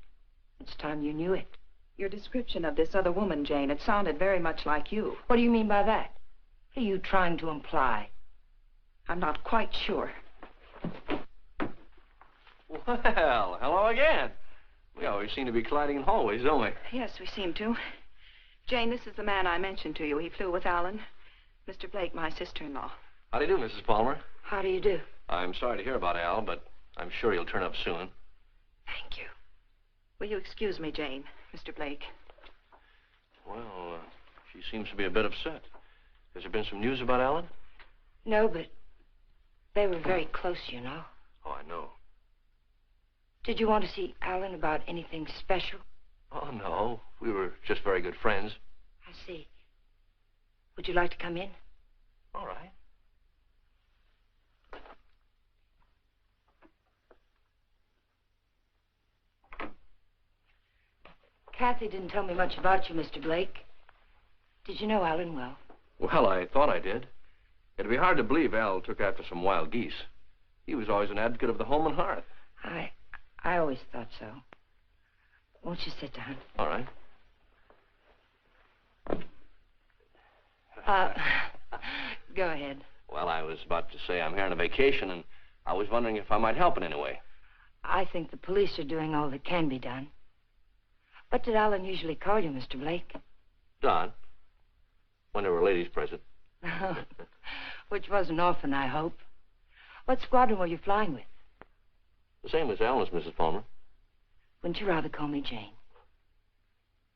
It's time you knew it. Your description of this other woman, Jane, it sounded very much like you. What do you mean by that? What are you trying to imply? I'm not quite sure. Well, hello again. We always seem to be colliding in hallways, don't we? Yes, we seem to. Jane, this is the man I mentioned to you. He flew with Alan. Mr. Blake, my sister-in-law. How do you do, Mrs. Palmer? How do you do? I'm sorry to hear about Al, but I'm sure he'll turn up soon. Thank you. Will you excuse me, Jane, Mr. Blake? Well, she seems to be a bit upset. Has there been some news about Alan? No, but they were very close, you know. Oh, I know. Did you want to see Alan about anything special? Oh, no. We were just very good friends. see. Would you like to come in? All right. Kathy didn't tell me much about you, Mr. Blake. Did you know Alan well? Well, I thought I did. It'd be hard to believe Al took after some wild geese. He was always an advocate of the home and hearth. I always thought so. Won't you sit down? All right. Go ahead. Well, I was about to say I'm here on a vacation, and I was wondering if I might help in any way. I think the police are doing all that can be done. What did Alan usually call you, Mr. Blake? Don. When there were ladies present. Which wasn't often, I hope. What squadron were you flying with? The same as Alan's, Mrs. Palmer. Wouldn't you rather call me Jane?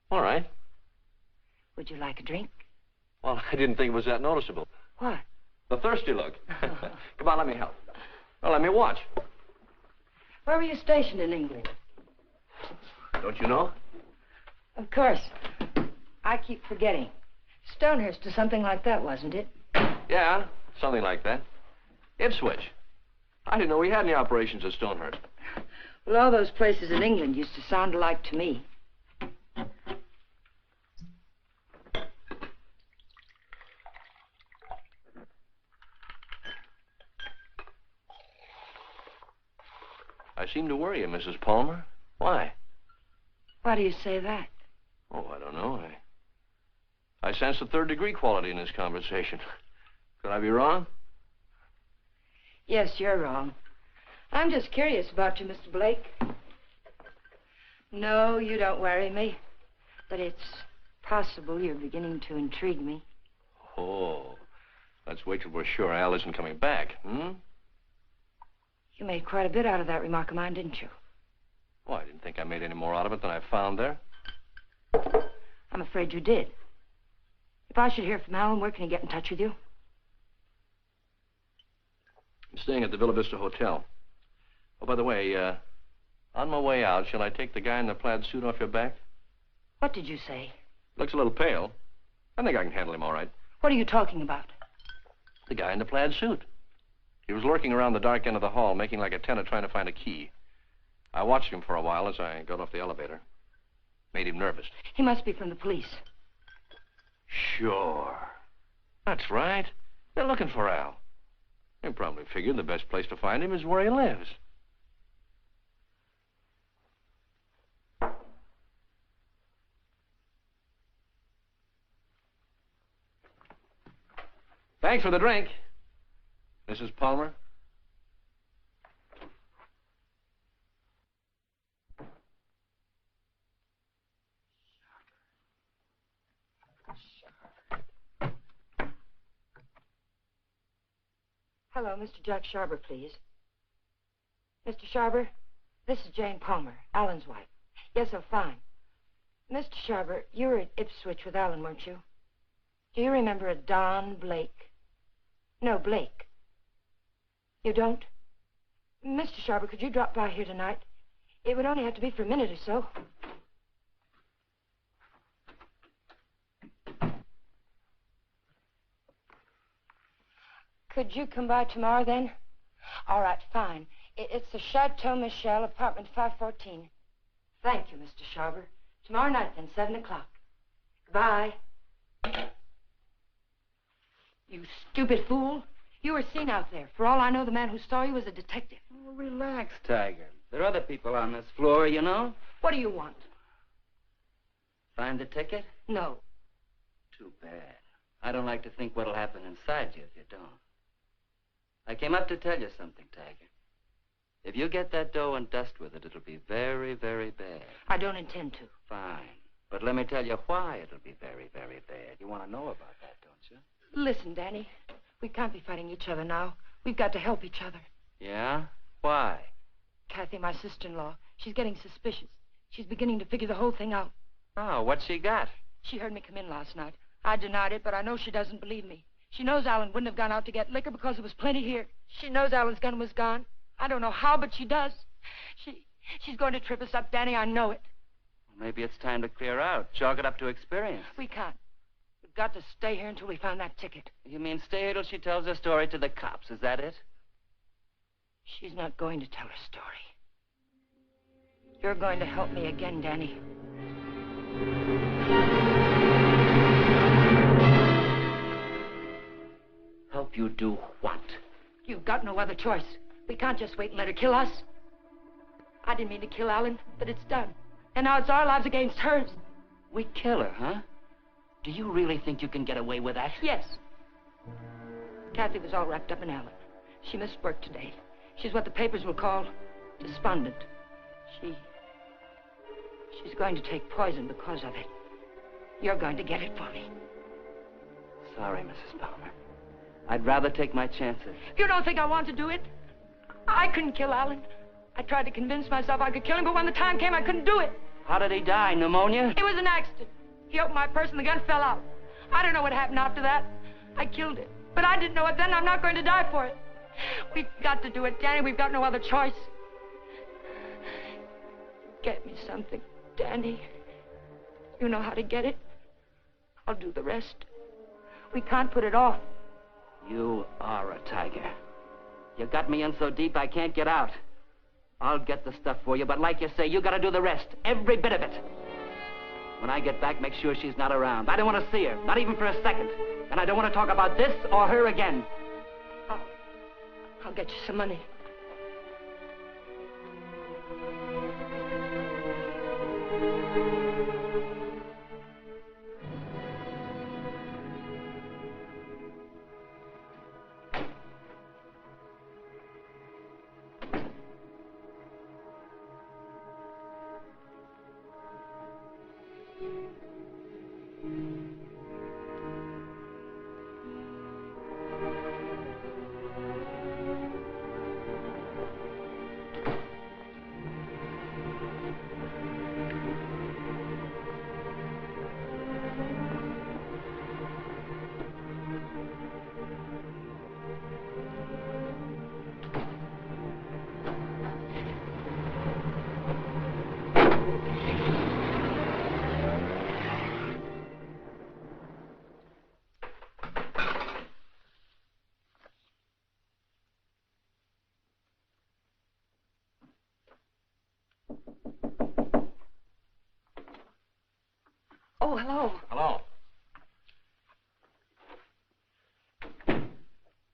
All right. Would you like a drink? Well, I didn't think it was that noticeable. What? The thirsty look. Come on, let me help. Well, let me watch. Where were you stationed in England? Don't you know? Of course. I keep forgetting. Stonehurst or something like that, wasn't it? Yeah, something like that. Ipswich. I didn't know we had any operations at Stonehurst. Well, all those places in England used to sound alike to me. I seem to worry you, Mrs. Palmer. Why? Why do you say that? Oh, I don't know. I sense a third-degree quality in this conversation. Could I be wrong? Yes, you're wrong. I'm just curious about you, Mr. Blake. No, you don't worry me. But it's possible you're beginning to intrigue me. Oh, let's wait till we're sure Al isn't coming back, hmm? You made quite a bit out of that remark of mine, didn't you? Oh, I didn't think I made any more out of it than I found there. I'm afraid you did. If I should hear from Alan, where can he get in touch with you? I'm staying at the Villa Vista Hotel. Oh, by the way, on my way out, shall I take the guy in the plaid suit off your back? What did you say? Looks a little pale. I think I can handle him all right. What are you talking about? The guy in the plaid suit. He was lurking around the dark end of the hall, making like a tenant trying to find a key. I watched him for a while as I got off the elevator. Made him nervous. He must be from the police. Sure. That's right. They're looking for Al. They probably figured the best place to find him is where he lives. Thanks for the drink, Mrs. Palmer. Hello, Mr. Jack Sharber, please. Mr. Sharber, this is Jane Palmer, Alan's wife. Yes, I'm fine. Mr. Sharber, you were at Ipswich with Alan, weren't you? Do you remember a Don Blake? No, Blake. You don't? Mr. Sharber, could you drop by here tonight? It would only have to be for a minute or so. Could you come by tomorrow, then? All right, fine. It's the Chateau Michel, apartment 514. Thank you, Mr. Sharber. Tomorrow night, then, 7 o'clock. Goodbye. You stupid fool. You were seen out there. For all I know, the man who saw you was a detective. Oh, relax, Tiger. There are other people on this floor, you know. What do you want? Find the ticket? No. Too bad. I don't like to think what'll happen inside you if you don't. I came up to tell you something, Tiger. If you get that dough and dust with it, it'll be very, very bad. I don't intend to. Fine. But let me tell you why it'll be very, very bad. You want to know about that, don't you? Listen, Danny. We can't be fighting each other now. We've got to help each other. Yeah? Why? Kathy, my sister-in-law, she's getting suspicious. She's beginning to figure the whole thing out. Oh, what's she got? She heard me come in last night. I denied it, but I know she doesn't believe me. She knows Alan wouldn't have gone out to get liquor because there was plenty here. She knows Alan's gun was gone. I don't know how, but she does. She's going to trip us up, Danny. I know it. Maybe it's time to clear out. Chalk it up to experience. We can't. got to stay here until we find that ticket. You mean stay here till she tells her story to the cops, is that it? She's not going to tell her story. You're going to help me again, Danny. Help you do what? You've got no other choice. We can't just wait and let her kill us. I didn't mean to kill Alan, but it's done. And now it's our lives against hers. We kill her, huh? Do you really think you can get away with that? Yes. Kathy was all wrapped up in Alan. She missed work today. She's what the papers will call despondent. She's going to take poison because of it. You're going to get it for me. Sorry, Mrs. Palmer. I'd rather take my chances. You don't think I want to do it? I couldn't kill Alan. I tried to convince myself I could kill him, but when the time came, I couldn't do it. How did he die? Pneumonia? It was an accident. He opened my purse and the gun fell out. I don't know what happened after that. I killed him. But I didn't know it then. I'm not going to die for it. We've got to do it, Danny. We've got no other choice. Get me something, Danny. You know how to get it. I'll do the rest. We can't put it off. You are a tiger. You got me in so deep I can't get out. I'll get the stuff for you, but like you say, you gotta do the rest. Every bit of it. When I get back, make sure she's not around. I don't want to see her, not even for a second. And I don't want to talk about this or her again. I'll get you some money. Oh, hello. Hello.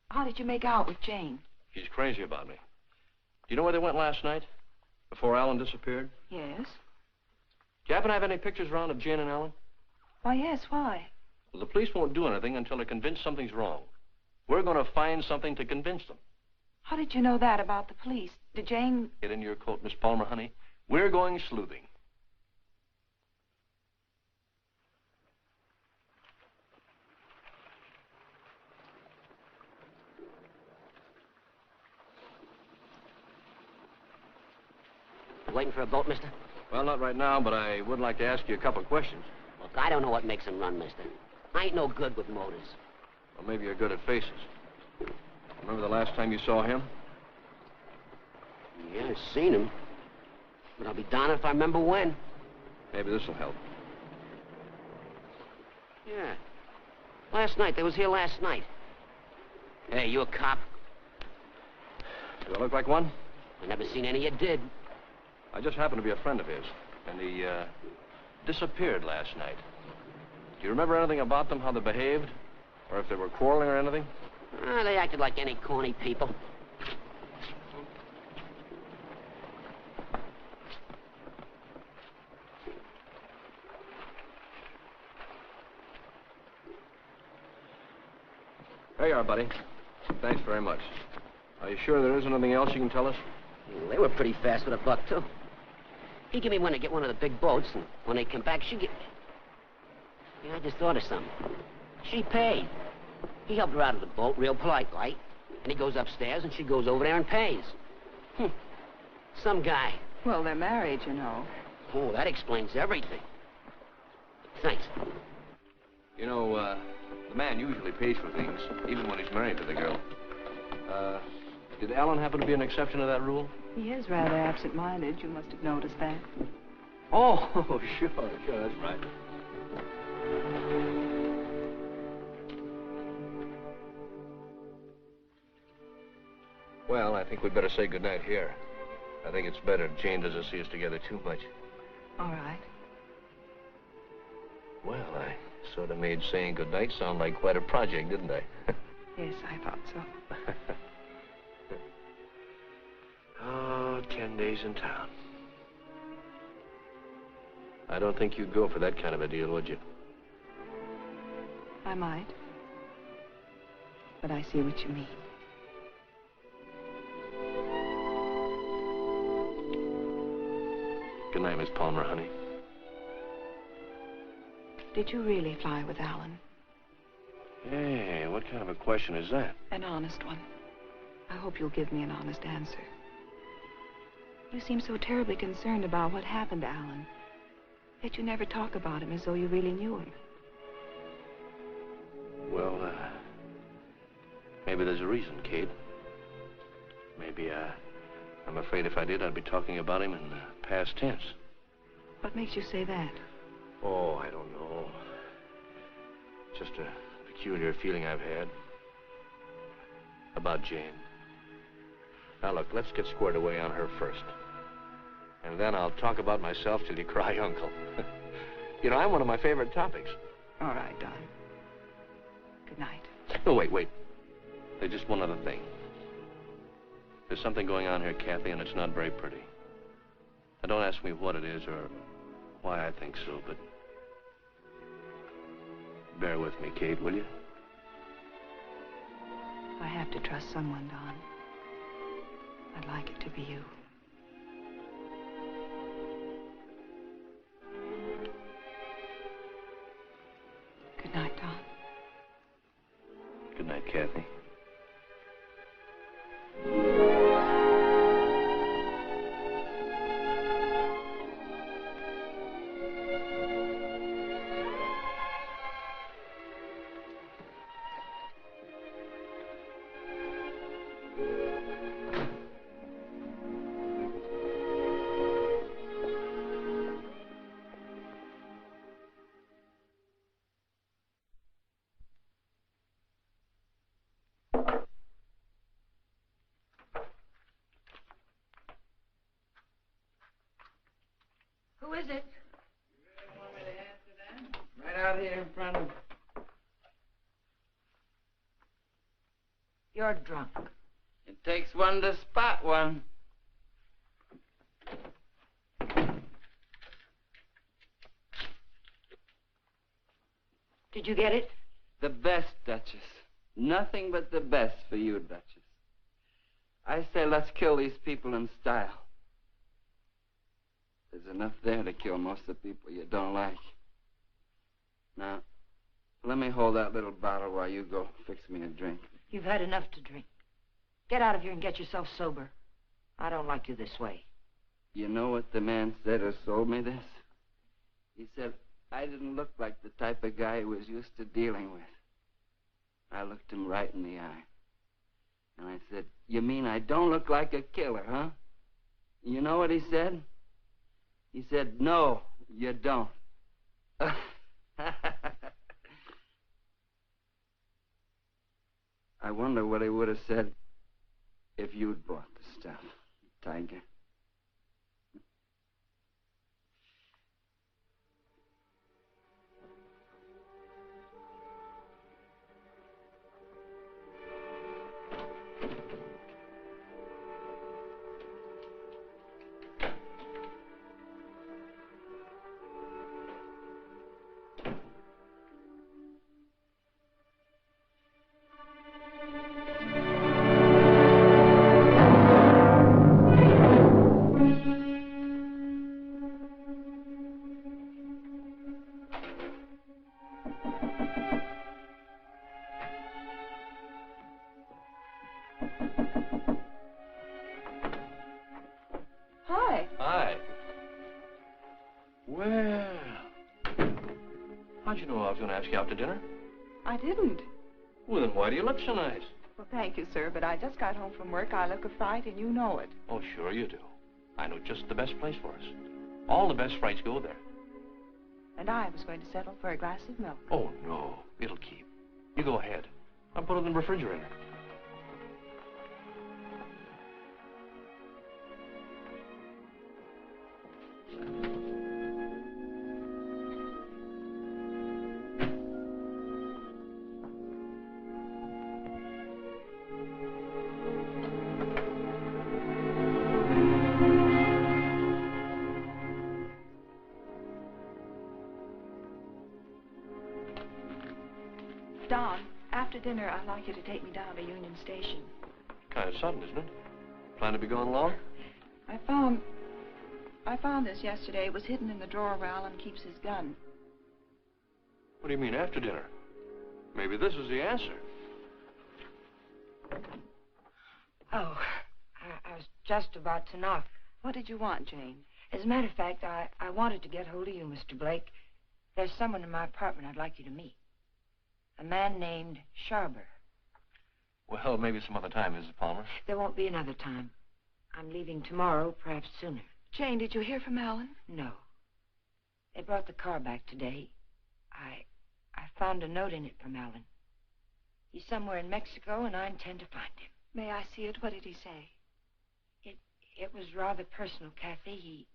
How did you make out with Jane? She's crazy about me. Do you know where they went last night? Before Alan disappeared? Yes. Do you happen to have any pictures around of Jane and Alan? Why, yes, why? Well, the police won't do anything until they're convinced something's wrong. We're going to find something to convince them. How did you know that about the police? Did Jane... Get in your coat, Miss Palmer, honey. We're going sleuthing. Waiting for a boat, mister? Well, not right now, but I would like to ask you a couple of questions. Look, I don't know what makes them run, mister. I ain't no good with motors. Well, maybe you're good at faces. Remember the last time you saw him? Yeah, I've seen him. But I'll be darned if I remember when. Maybe this will help. Yeah. Last night. They was here last night. Hey, you a cop? Do I look like one? I never seen any you did. I just happened to be a friend of his, and he disappeared last night. Do you remember anything about them, how they behaved? Or if they were quarreling or anything? They acted like any corny people. There you are, buddy. Thanks very much. Are you sure there isn't anything else you can tell us? Well, they were pretty fast with a buck, too. He gave me one to get one of the big boats, and when they come back, she get... Yeah, I just thought of something. She paid. He helped her out of the boat, real polite, like. And he goes upstairs, and she goes over there and pays. Some guy. Well, they're married, you know. Oh, that explains everything. Thanks. You know, the man usually pays for things, even when he's married to the girl. Did Alan happen to be an exception to that rule? He is rather absent-minded. You must have noticed that. Oh, sure, that's right. Well, I think we'd better say goodnight here. I think it's better if Jane doesn't see us together too much. All right. Well, I sort of made saying goodnight sound like quite a project, didn't I? Yes, I thought so. Oh, 10 days in town. I don't think you'd go for that kind of a deal, would you? I might. But I see what you mean. Good night, Miss Palmer, honey. Did you really fly with Alan? Hey, what kind of a question is that? An honest one. I hope you'll give me an honest answer. You seem so terribly concerned about what happened to Alan. Yet you never talk about him as though you really knew him. Well, maybe there's a reason, Kate. Maybe, I'm afraid if I did, I'd be talking about him in past tense. What makes you say that? Oh, I don't know. Just a peculiar feeling I've had about Jane. Now, look, let's get squared away on her first. And then I'll talk about myself till you cry uncle. You know, I'm one of my favorite topics. All right, Don. Good night. No, wait. There's just one other thing. There's something going on here, Kathy, and it's not very pretty. Now, don't ask me what it is or why I think so, but bear with me, Kate, will you? I have to trust someone, Don. I'd like it to be you. Good night, Don. Good night, Kathy. Who is it? You really want me to answer that? Right out here in front of... You're drunk. It takes one to spot one. Did you get it? The best, Duchess. Nothing but the best for you, Duchess. I say let's kill these people in style. There's enough there to kill most of the people you don't like. Now, let me hold that little bottle while you go fix me a drink. You've had enough to drink. Get out of here and get yourself sober. I don't like you this way. You know what the man said who sold me this? He said I didn't look like the type of guy he was used to dealing with. I looked him right in the eye. And I said, you mean I don't look like a killer, huh? You know what he said? He said, no, you don't. I wonder what he would have said if you'd bought the stuff, Tiger. How'd you know I was going to ask you out to dinner? I didn't. Well, then why do you look so nice? Well, thank you, sir, but I just got home from work. I look a fright, and you know it. Oh, sure you do. I know just the best place for us. All the best frights go there. And I was going to settle for a glass of milk. Oh, no. It'll keep. You go ahead. I'll put it in the refrigerator. Don, after dinner, I'd like you to take me down to Union Station. Kind of sudden, isn't it? Plan to be going long? I found this yesterday. It was hidden in the drawer where Alan keeps his gun. What do you mean, after dinner? Maybe this is the answer. Oh, I was just about to knock. What did you want, Jane? As a matter of fact, I wanted to get hold of you, Mr. Blake. There's someone in my apartment I'd like you to meet. A man named Sharber. Well, maybe some other time, Mrs. Palmer. There won't be another time. I'm leaving tomorrow, perhaps sooner. Jane, did you hear from Alan? No. They brought the car back today. I found a note in it from Alan. He's somewhere in Mexico, and I intend to find him. May I see it? What did he say? It was rather personal, Kathy.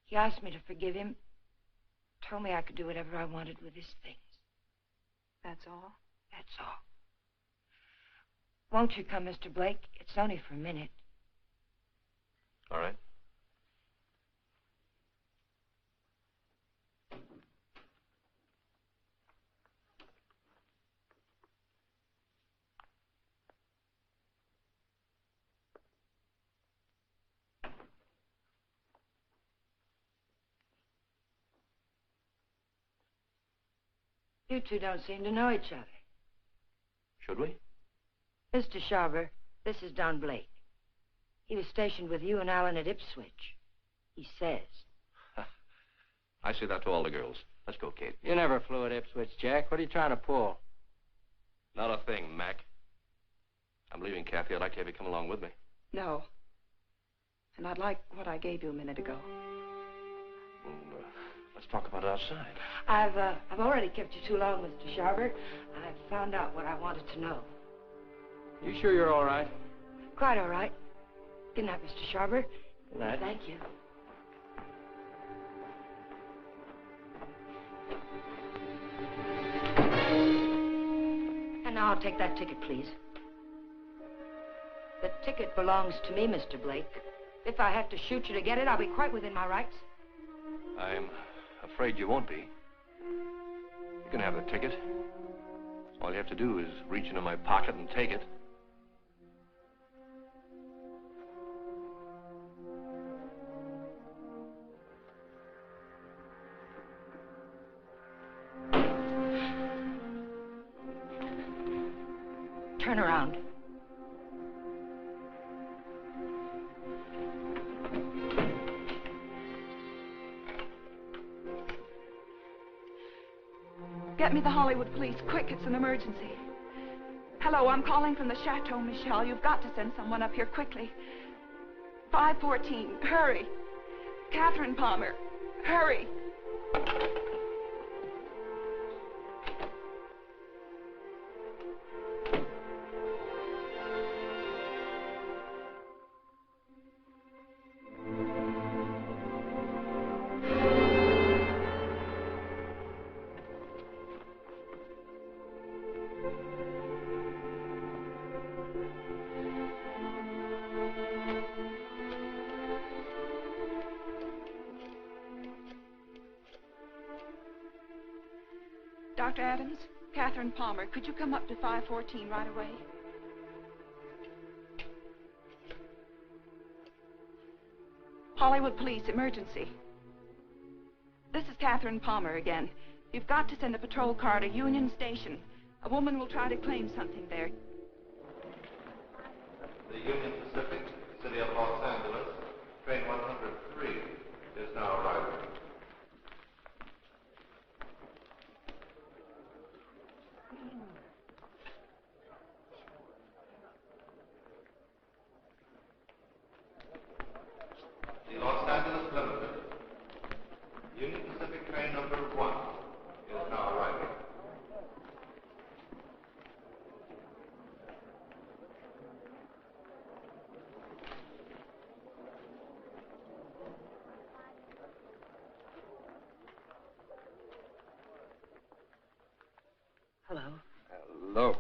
He asked me to forgive him. Told me I could do whatever I wanted with his things. That's all? That's all. Won't you come, Mr. Blake? It's only for a minute. All right. You two don't seem to know each other. Should we? Mr. Sharber, this is Don Blake. He was stationed with you and Alan at Ipswich. He says. I say that to all the girls. Let's go, Kate. You never flew at Ipswich, Jack. What are you trying to pull? Not a thing, Mac. I'm leaving, Kathy. I'd like to have you come along with me. No. And I'd like what I gave you a minute ago. Well, let's talk about it outside. I've already kept you too long, Mr. Sharber. I've found out what I wanted to know. You sure you're all right? Quite all right. Good night, Mr. Sharber. Good night. Thank you. And now I'll take that ticket, please. The ticket belongs to me, Mr. Blake. If I have to shoot you to get it, I'll be quite within my rights. I'm afraid you won't be. You can have the ticket. All you have to do is reach into my pocket and take it. Turn around. Get me the Hollywood police, quick, it's an emergency. Hello, I'm calling from the Chateau Michel. You've got to send someone up here quickly. 514, hurry. Catherine Palmer, hurry. Dr. Adams, Catherine Palmer, could you come up to 514 right away? Hollywood police, emergency. This is Catherine Palmer again. You've got to send a patrol car to Union Station. A woman will try to claim something there. The Union Pacific, City of Los Angeles, train 103 is now arriving. The Los Angeles Limited, Union Pacific train number 1 is now arriving. Hello. Hello.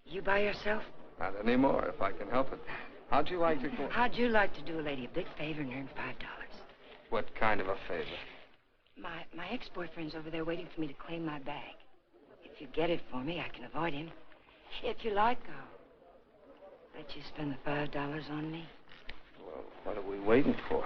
You by yourself? Not anymore, if I can help it. How'd you like to go? How'd you like to do a lady a big favor and earn $5? What kind of a favor? My ex-boyfriend's over there waiting for me to claim my bag. If If you get it for me, I can avoid him. If you like, I'll let you spend the $5 on me. Well, what are we waiting for?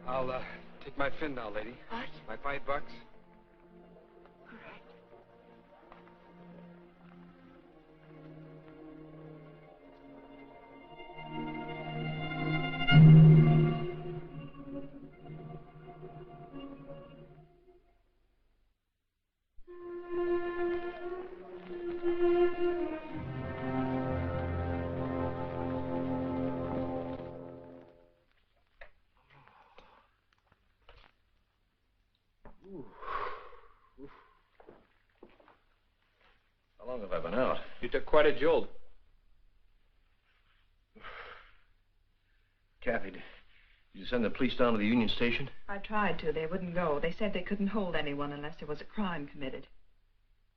I'll take my fin now, lady. What? My $5. All right. How long have I been out? You took quite a jolt. Kathy, did you send the police down to the Union Station? I tried to. They wouldn't go. They said they couldn't hold anyone unless there was a crime committed.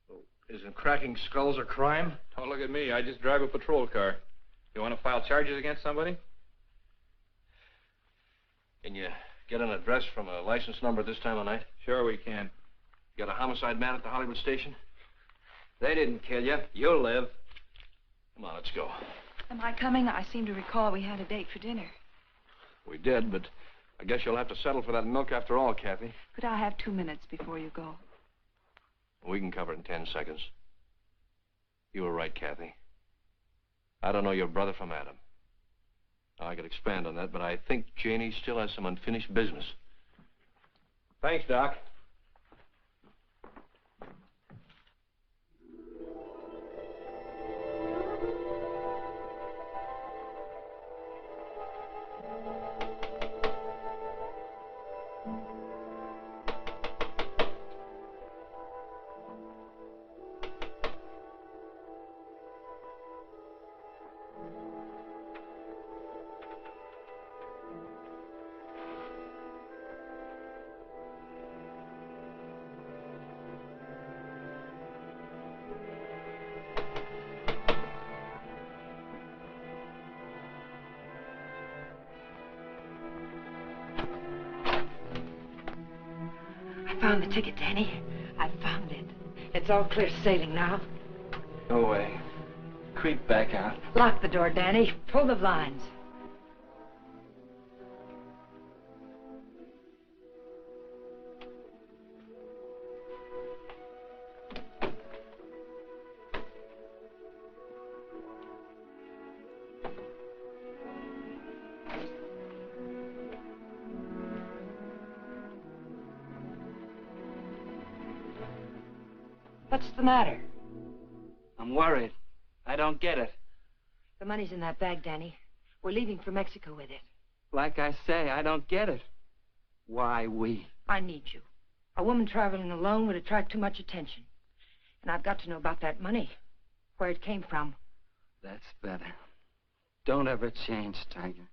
Well, isn't cracking skulls a crime? Don't look at me. I just drive a patrol car. You want to file charges against somebody? Can you get an address from a license number this time of night? Sure we can. You got a homicide man at the Hollywood station? They didn't kill you. You'll live. Come on, let's go. Am I coming? I seem to recall we had a date for dinner. We did, but I guess you'll have to settle for that milk after all, Kathy. Could I have 2 minutes before you go? We can cover it in 10 seconds. You were right, Kathy. I don't know your brother from Adam. I could expand on that, but I think Janie still has some unfinished business. Thanks, Doc. I found the ticket, Danny. I found it. It's all clear sailing now. Go away. Creep back out. Lock the door, Danny. Pull the blinds. What's the matter? I'm worried. I don't get it. The money's in that bag, Danny. We're leaving for Mexico with it. Like I say, I don't get it. Why we? I need you. A woman traveling alone would attract too much attention. And I've got to know about that money. Where it came from. That's better. Don't ever change, Tiger.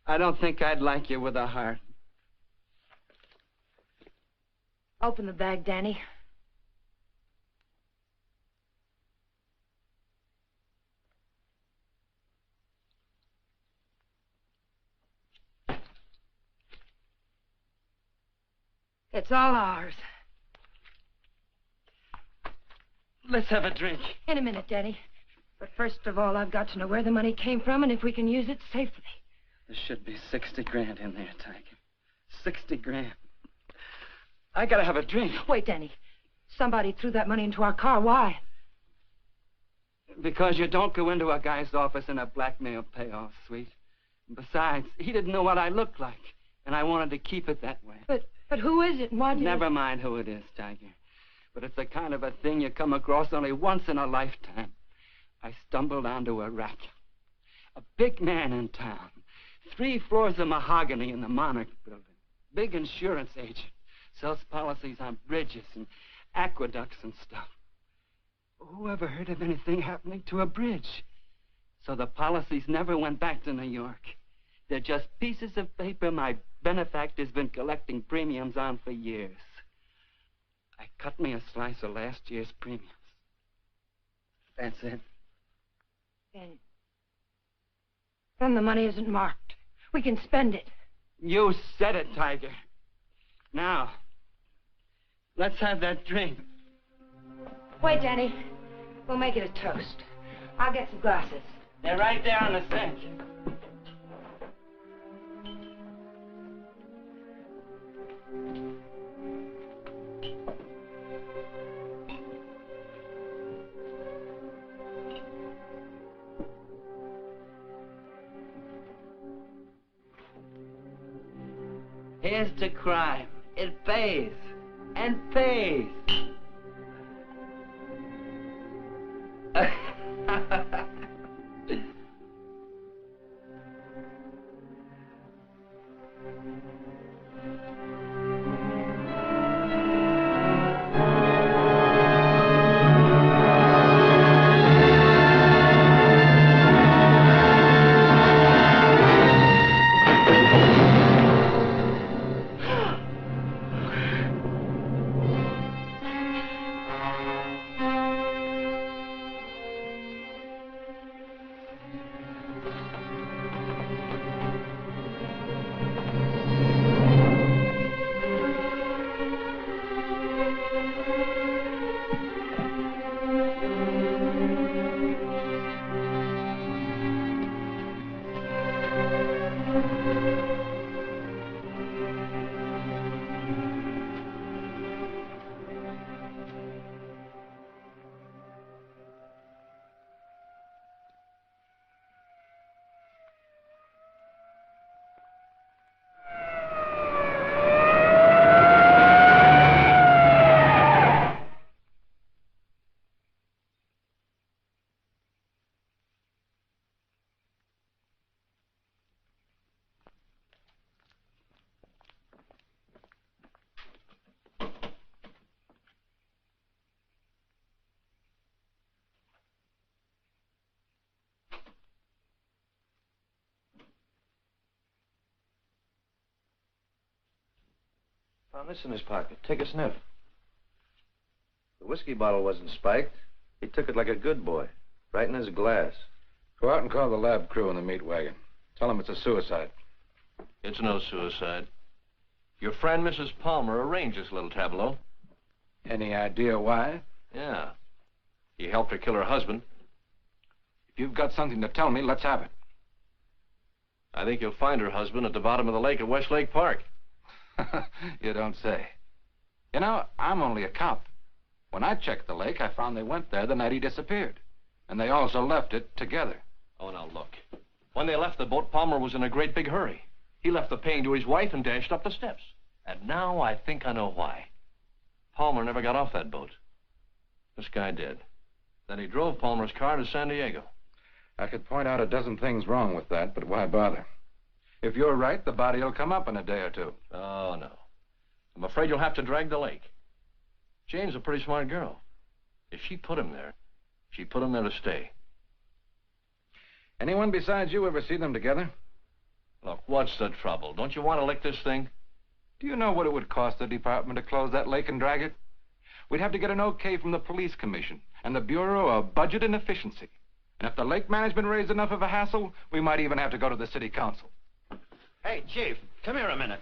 I don't think I'd like you with a heart. Open the bag, Danny. It's all ours. Let's have a drink. In a minute, Danny. But first of all, I've got to know where the money came from and if we can use it safely. There should be 60 grand in there, Tiger. 60 grand. I gotta have a drink. Wait, Danny. Somebody threw that money into our car. Why? Because you don't go into a guy's office in a blackmail payoff suite. Besides, he didn't know what I looked like, and I wanted to keep it that way. But who is it and why do you... Never mind who it is, Tiger. But it's the kind of a thing you come across only once in a lifetime. I stumbled onto a rat. A big man in town. 3 floors of mahogany in the Monarch building. Big insurance agent. Sells policies on bridges and aqueducts and stuff. Who ever heard of anything happening to a bridge? So the policies never went back to New York. They're just pieces of paper my benefactor's been collecting premiums on for years. I cut me a slice of last year's premiums. That's it. Then the money isn't marked. We can spend it. You said it, Tiger. Now, let's have that drink. Wait, Danny. We'll make it a toast. I'll get some glasses. They're right there on the sink. Here's to crime. It pays. And pays. Found this in his pocket. Take a sniff. The whiskey bottle wasn't spiked. He took it like a good boy, right in his glass. Go out and call the lab crew in the meat wagon. Tell them it's a suicide. It's no suicide. Your friend, Mrs. Palmer, arranged this little tableau. Any idea why? Yeah. He helped her kill her husband. If you've got something to tell me, let's have it. I think you'll find her husband at the bottom of the lake at Westlake Park. You don't say. You know, I'm only a cop. When I checked the lake, I found they went there the night he disappeared. And they also left it together. Oh, now look. When they left the boat, Palmer was in a great big hurry. He left the paying to his wife and dashed up the steps. And now I think I know why. Palmer never got off that boat. This guy did. Then he drove Palmer's car to San Diego. I could point out a dozen things wrong with that, but why bother? If you're right, the body will come up in a day or two. Oh, no. I'm afraid you'll have to drag the lake. Jane's a pretty smart girl. If she put him there, she put him there to stay. Anyone besides you ever see them together? Look, what's the trouble? Don't you want to lick this thing? Do you know what it would cost the department to close that lake and drag it? We'd have to get an okay from the police commission and the Bureau of Budget and Efficiency. And if the lake management raised enough of a hassle, we might even have to go to the city council. Hey, Chief, come here a minute.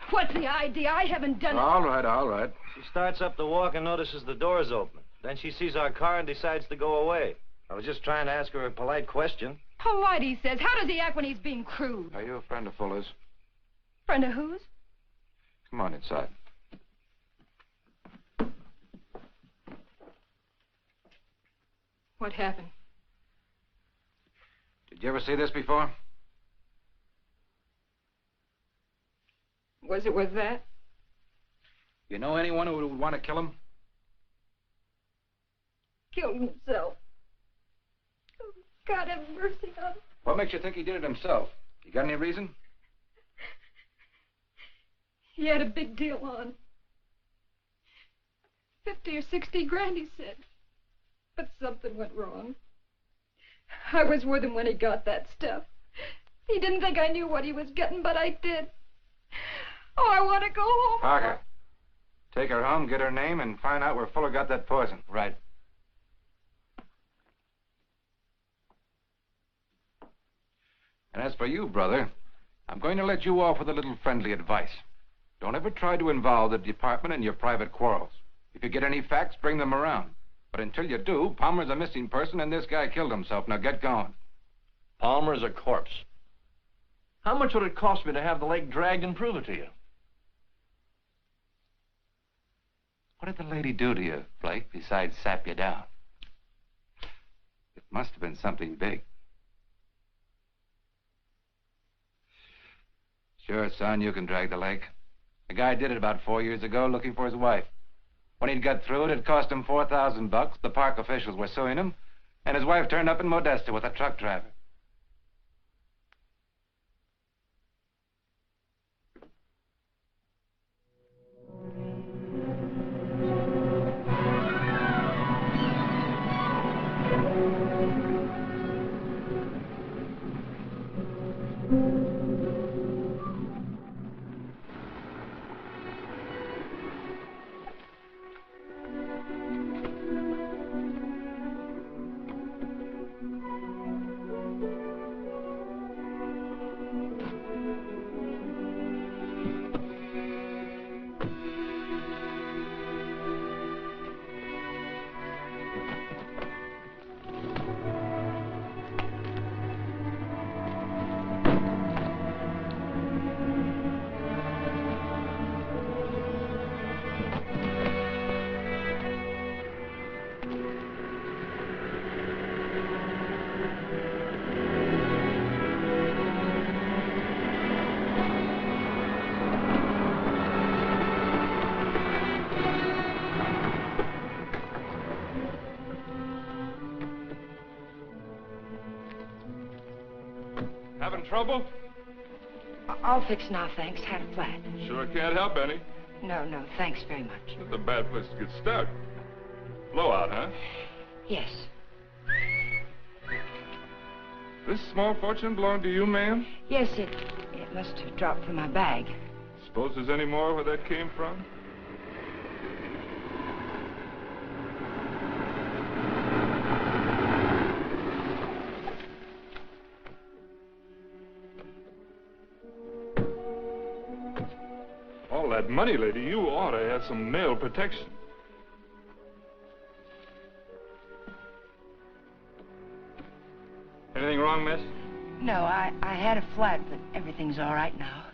What's the idea? I haven't done it. All right, all right. She starts up the walk and notices the door's open. Then she sees our car and decides to go away. I was just trying to ask her a polite question. Polite, he says. How does he act when he's being crude? Are you a friend of Fuller's? Friend of whose? Come on inside. What happened? Did you ever see this before? Was it with that? You know anyone who would want to kill him? Killed himself. Oh, God have mercy on him. What makes you think he did it himself? You got any reason? He had a big deal on. 50 or 60 grand, he said. But something went wrong. I was with him when he got that stuff. He didn't think I knew what he was getting, but I did. Oh, I want to go home. Parker, take her home, get her name, and find out where Fuller got that poison. Right. And as for you, brother, I'm going to let you off with a little friendly advice. Don't ever try to involve the department in your private quarrels. If you get any facts, bring them around. But until you do, Palmer's a missing person and this guy killed himself. Now get going. Palmer's a corpse. How much would it cost me to have the leg dragged and prove it to you? What did the lady do to you, Blake, besides sap you down? It must have been something big. Sure, son, you can drag the leg. The guy did it about 4 years ago looking for his wife. When he'd got through it cost him $4,000. The park officials were suing him, and his wife turned up in Modesto with a truck driver. Having trouble? All fixed now, thanks. Had a flat. Sure can't help any. No, thanks very much. It's a bad place to get stuck. Blowout, huh? Yes. This small fortune belong to you, ma'am? Yes, it must have dropped from my bag. Suppose there's any more where that came from? All that money, lady, you ought to have some mail protection. Anything wrong, miss? No, I had a flat, but everything's all right now.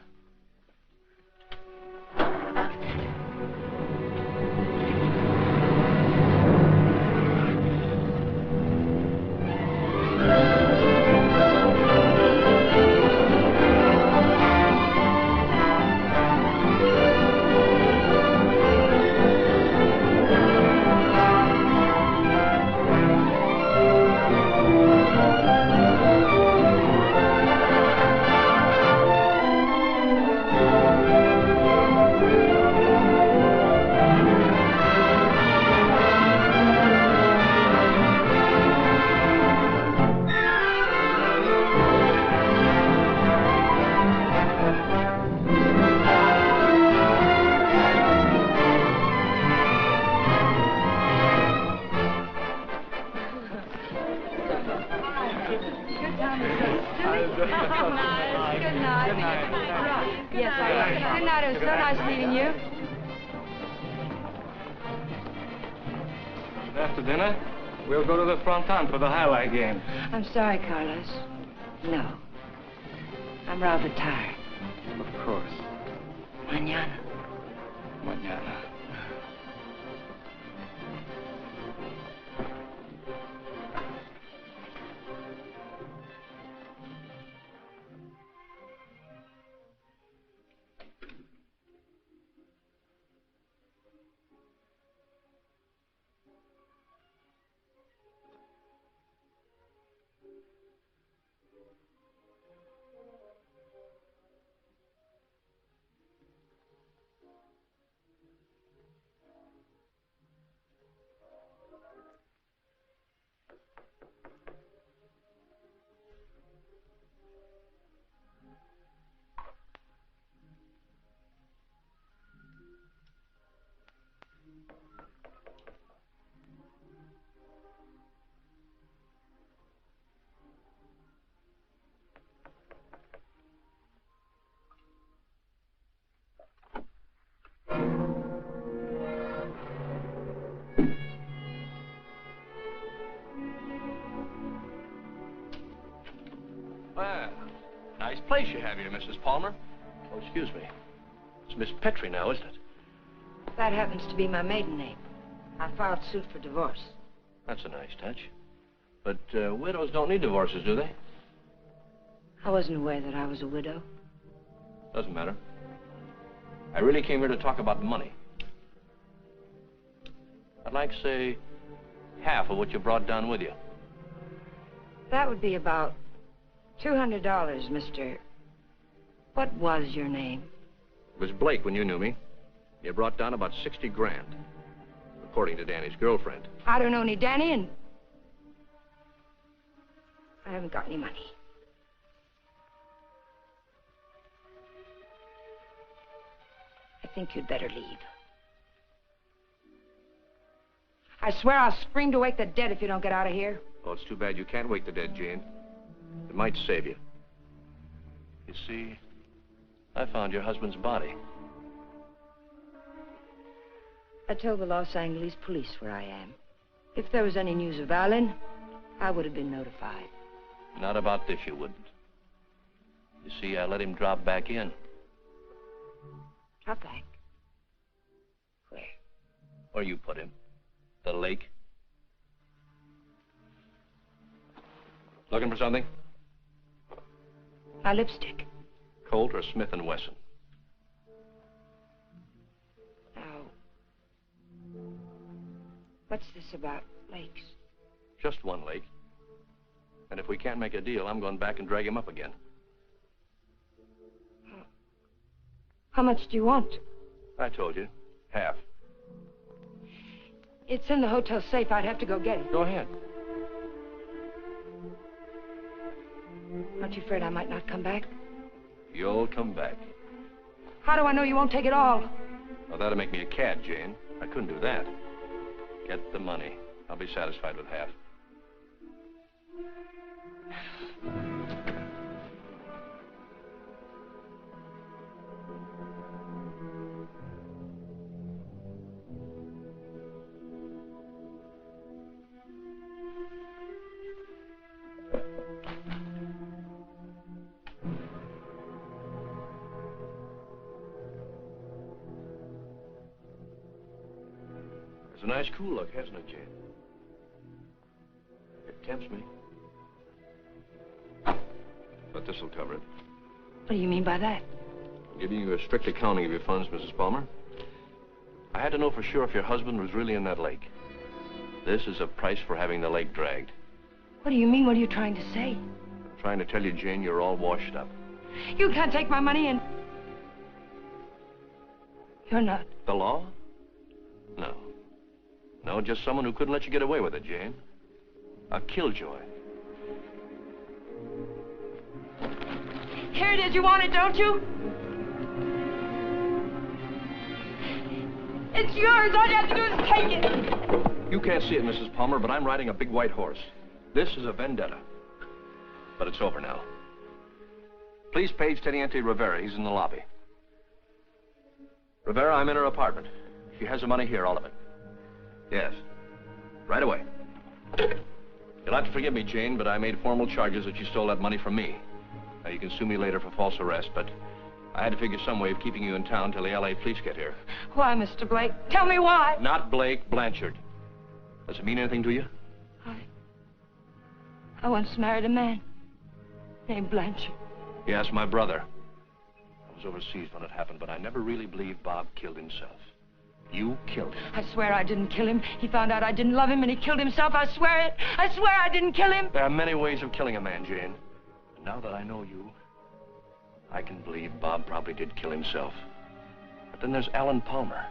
After dinner, we'll go to the fronton for the highlight game. I'm sorry, Carlos. No. I'm rather tired. Of course. Mañana. Well, nice place you have here, Mrs. Palmer. Oh, excuse me. It's Miss Petrie now, isn't it? That happens to be my maiden name. I filed suit for divorce. That's a nice touch. But widows don't need divorces, do they? I wasn't aware that I was a widow. Doesn't matter. I really came here to talk about money. I'd like, say, half of what you brought down with you. That would be about $200, Mr. What was your name? It was Blake when you knew me. You brought down about 60 grand, according to Danny's girlfriend. I don't know any Danny, and I haven't got any money. I think you'd better leave. I swear I'll scream to wake the dead if you don't get out of here. Oh, it's too bad you can't wake the dead, Jane. It might save you. You see, I found your husband's body. I told the Los Angeles police where I am. If there was any news of Alan, I would have been notified. Not about this, you wouldn't. You see, I let him drop back in. Drop back? Where? Where you put him. The lake. Looking for something? My lipstick. Colt or Smith & Wesson? What's this about lakes? Just one lake. And if we can't make a deal, I'm going back and drag him up again. How much do you want? I told you. Half. It's in the hotel safe. I'd have to go get it. Go ahead. Aren't you afraid I might not come back? You'll come back. How do I know you won't take it all? Well, that'll make me a cad, Jane. I couldn't do that. Get the money. I'll be satisfied with half. It's a nice cool look, hasn't it, Jane? It tempts me. But this'll cover it. What do you mean by that? Giving you a strict accounting of your funds, Mrs. Palmer. I had to know for sure if your husband was really in that lake. This is a price for having the lake dragged. What do you mean? What are you trying to say? I'm trying to tell you, Jane, you're all washed up. You can't take my money and... You're not. The law? No. No, just someone who couldn't let you get away with it, Jane. A killjoy. Here it is. You want it, don't you? It's yours. All you have to do is take it. You can't see it, Mrs. Palmer, but I'm riding a big white horse. This is a vendetta. But it's over now. Please page Teniente Rivera. He's in the lobby. Rivera, I'm in her apartment. She has the money here, all of it. Yes. Right away. You'll have to forgive me, Jane, but I made formal charges that you stole that money from me. Now, you can sue me later for false arrest, but I had to figure some way of keeping you in town till the L.A. police get here. Why, Mr. Blake? Tell me why. Not Blake, Blanchard. Does it mean anything to you? I once married a man named Blanchard. Yes, my brother. I was overseas when it happened, but I never really believed Bob killed himself. You killed him. I swear I didn't kill him. He found out I didn't love him and he killed himself. I swear it. I swear I didn't kill him. There are many ways of killing a man, Jane. And now that I know you, I can believe Bob probably did kill himself. But then there's Alan Palmer.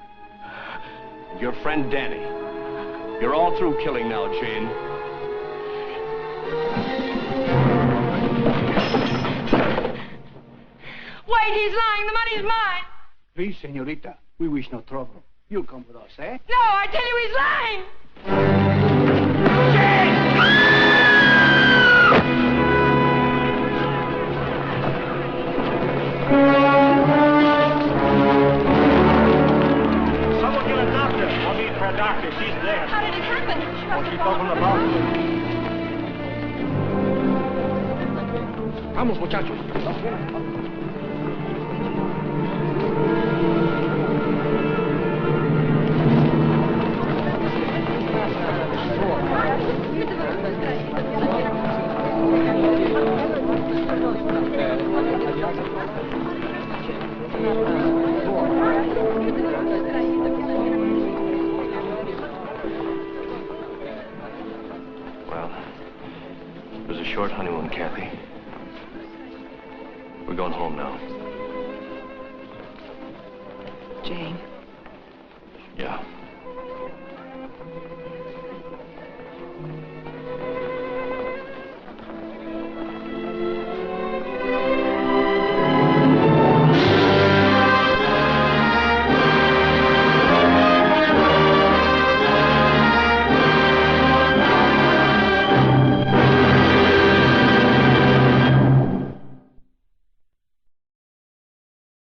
And your friend Danny. You're all through killing now, Jane. Wait, he's lying. The money's mine. Please, señorita, we wish no trouble. You'll come with us, eh? No, I tell you he's lying. Someone get a doctor. I'll be for a doctor. She's there. How did it happen? Oh, she's up on the balcony. Vamos, muchachos. Well, it was a short honeymoon, Kathy. We're going home now. Jane. Yeah.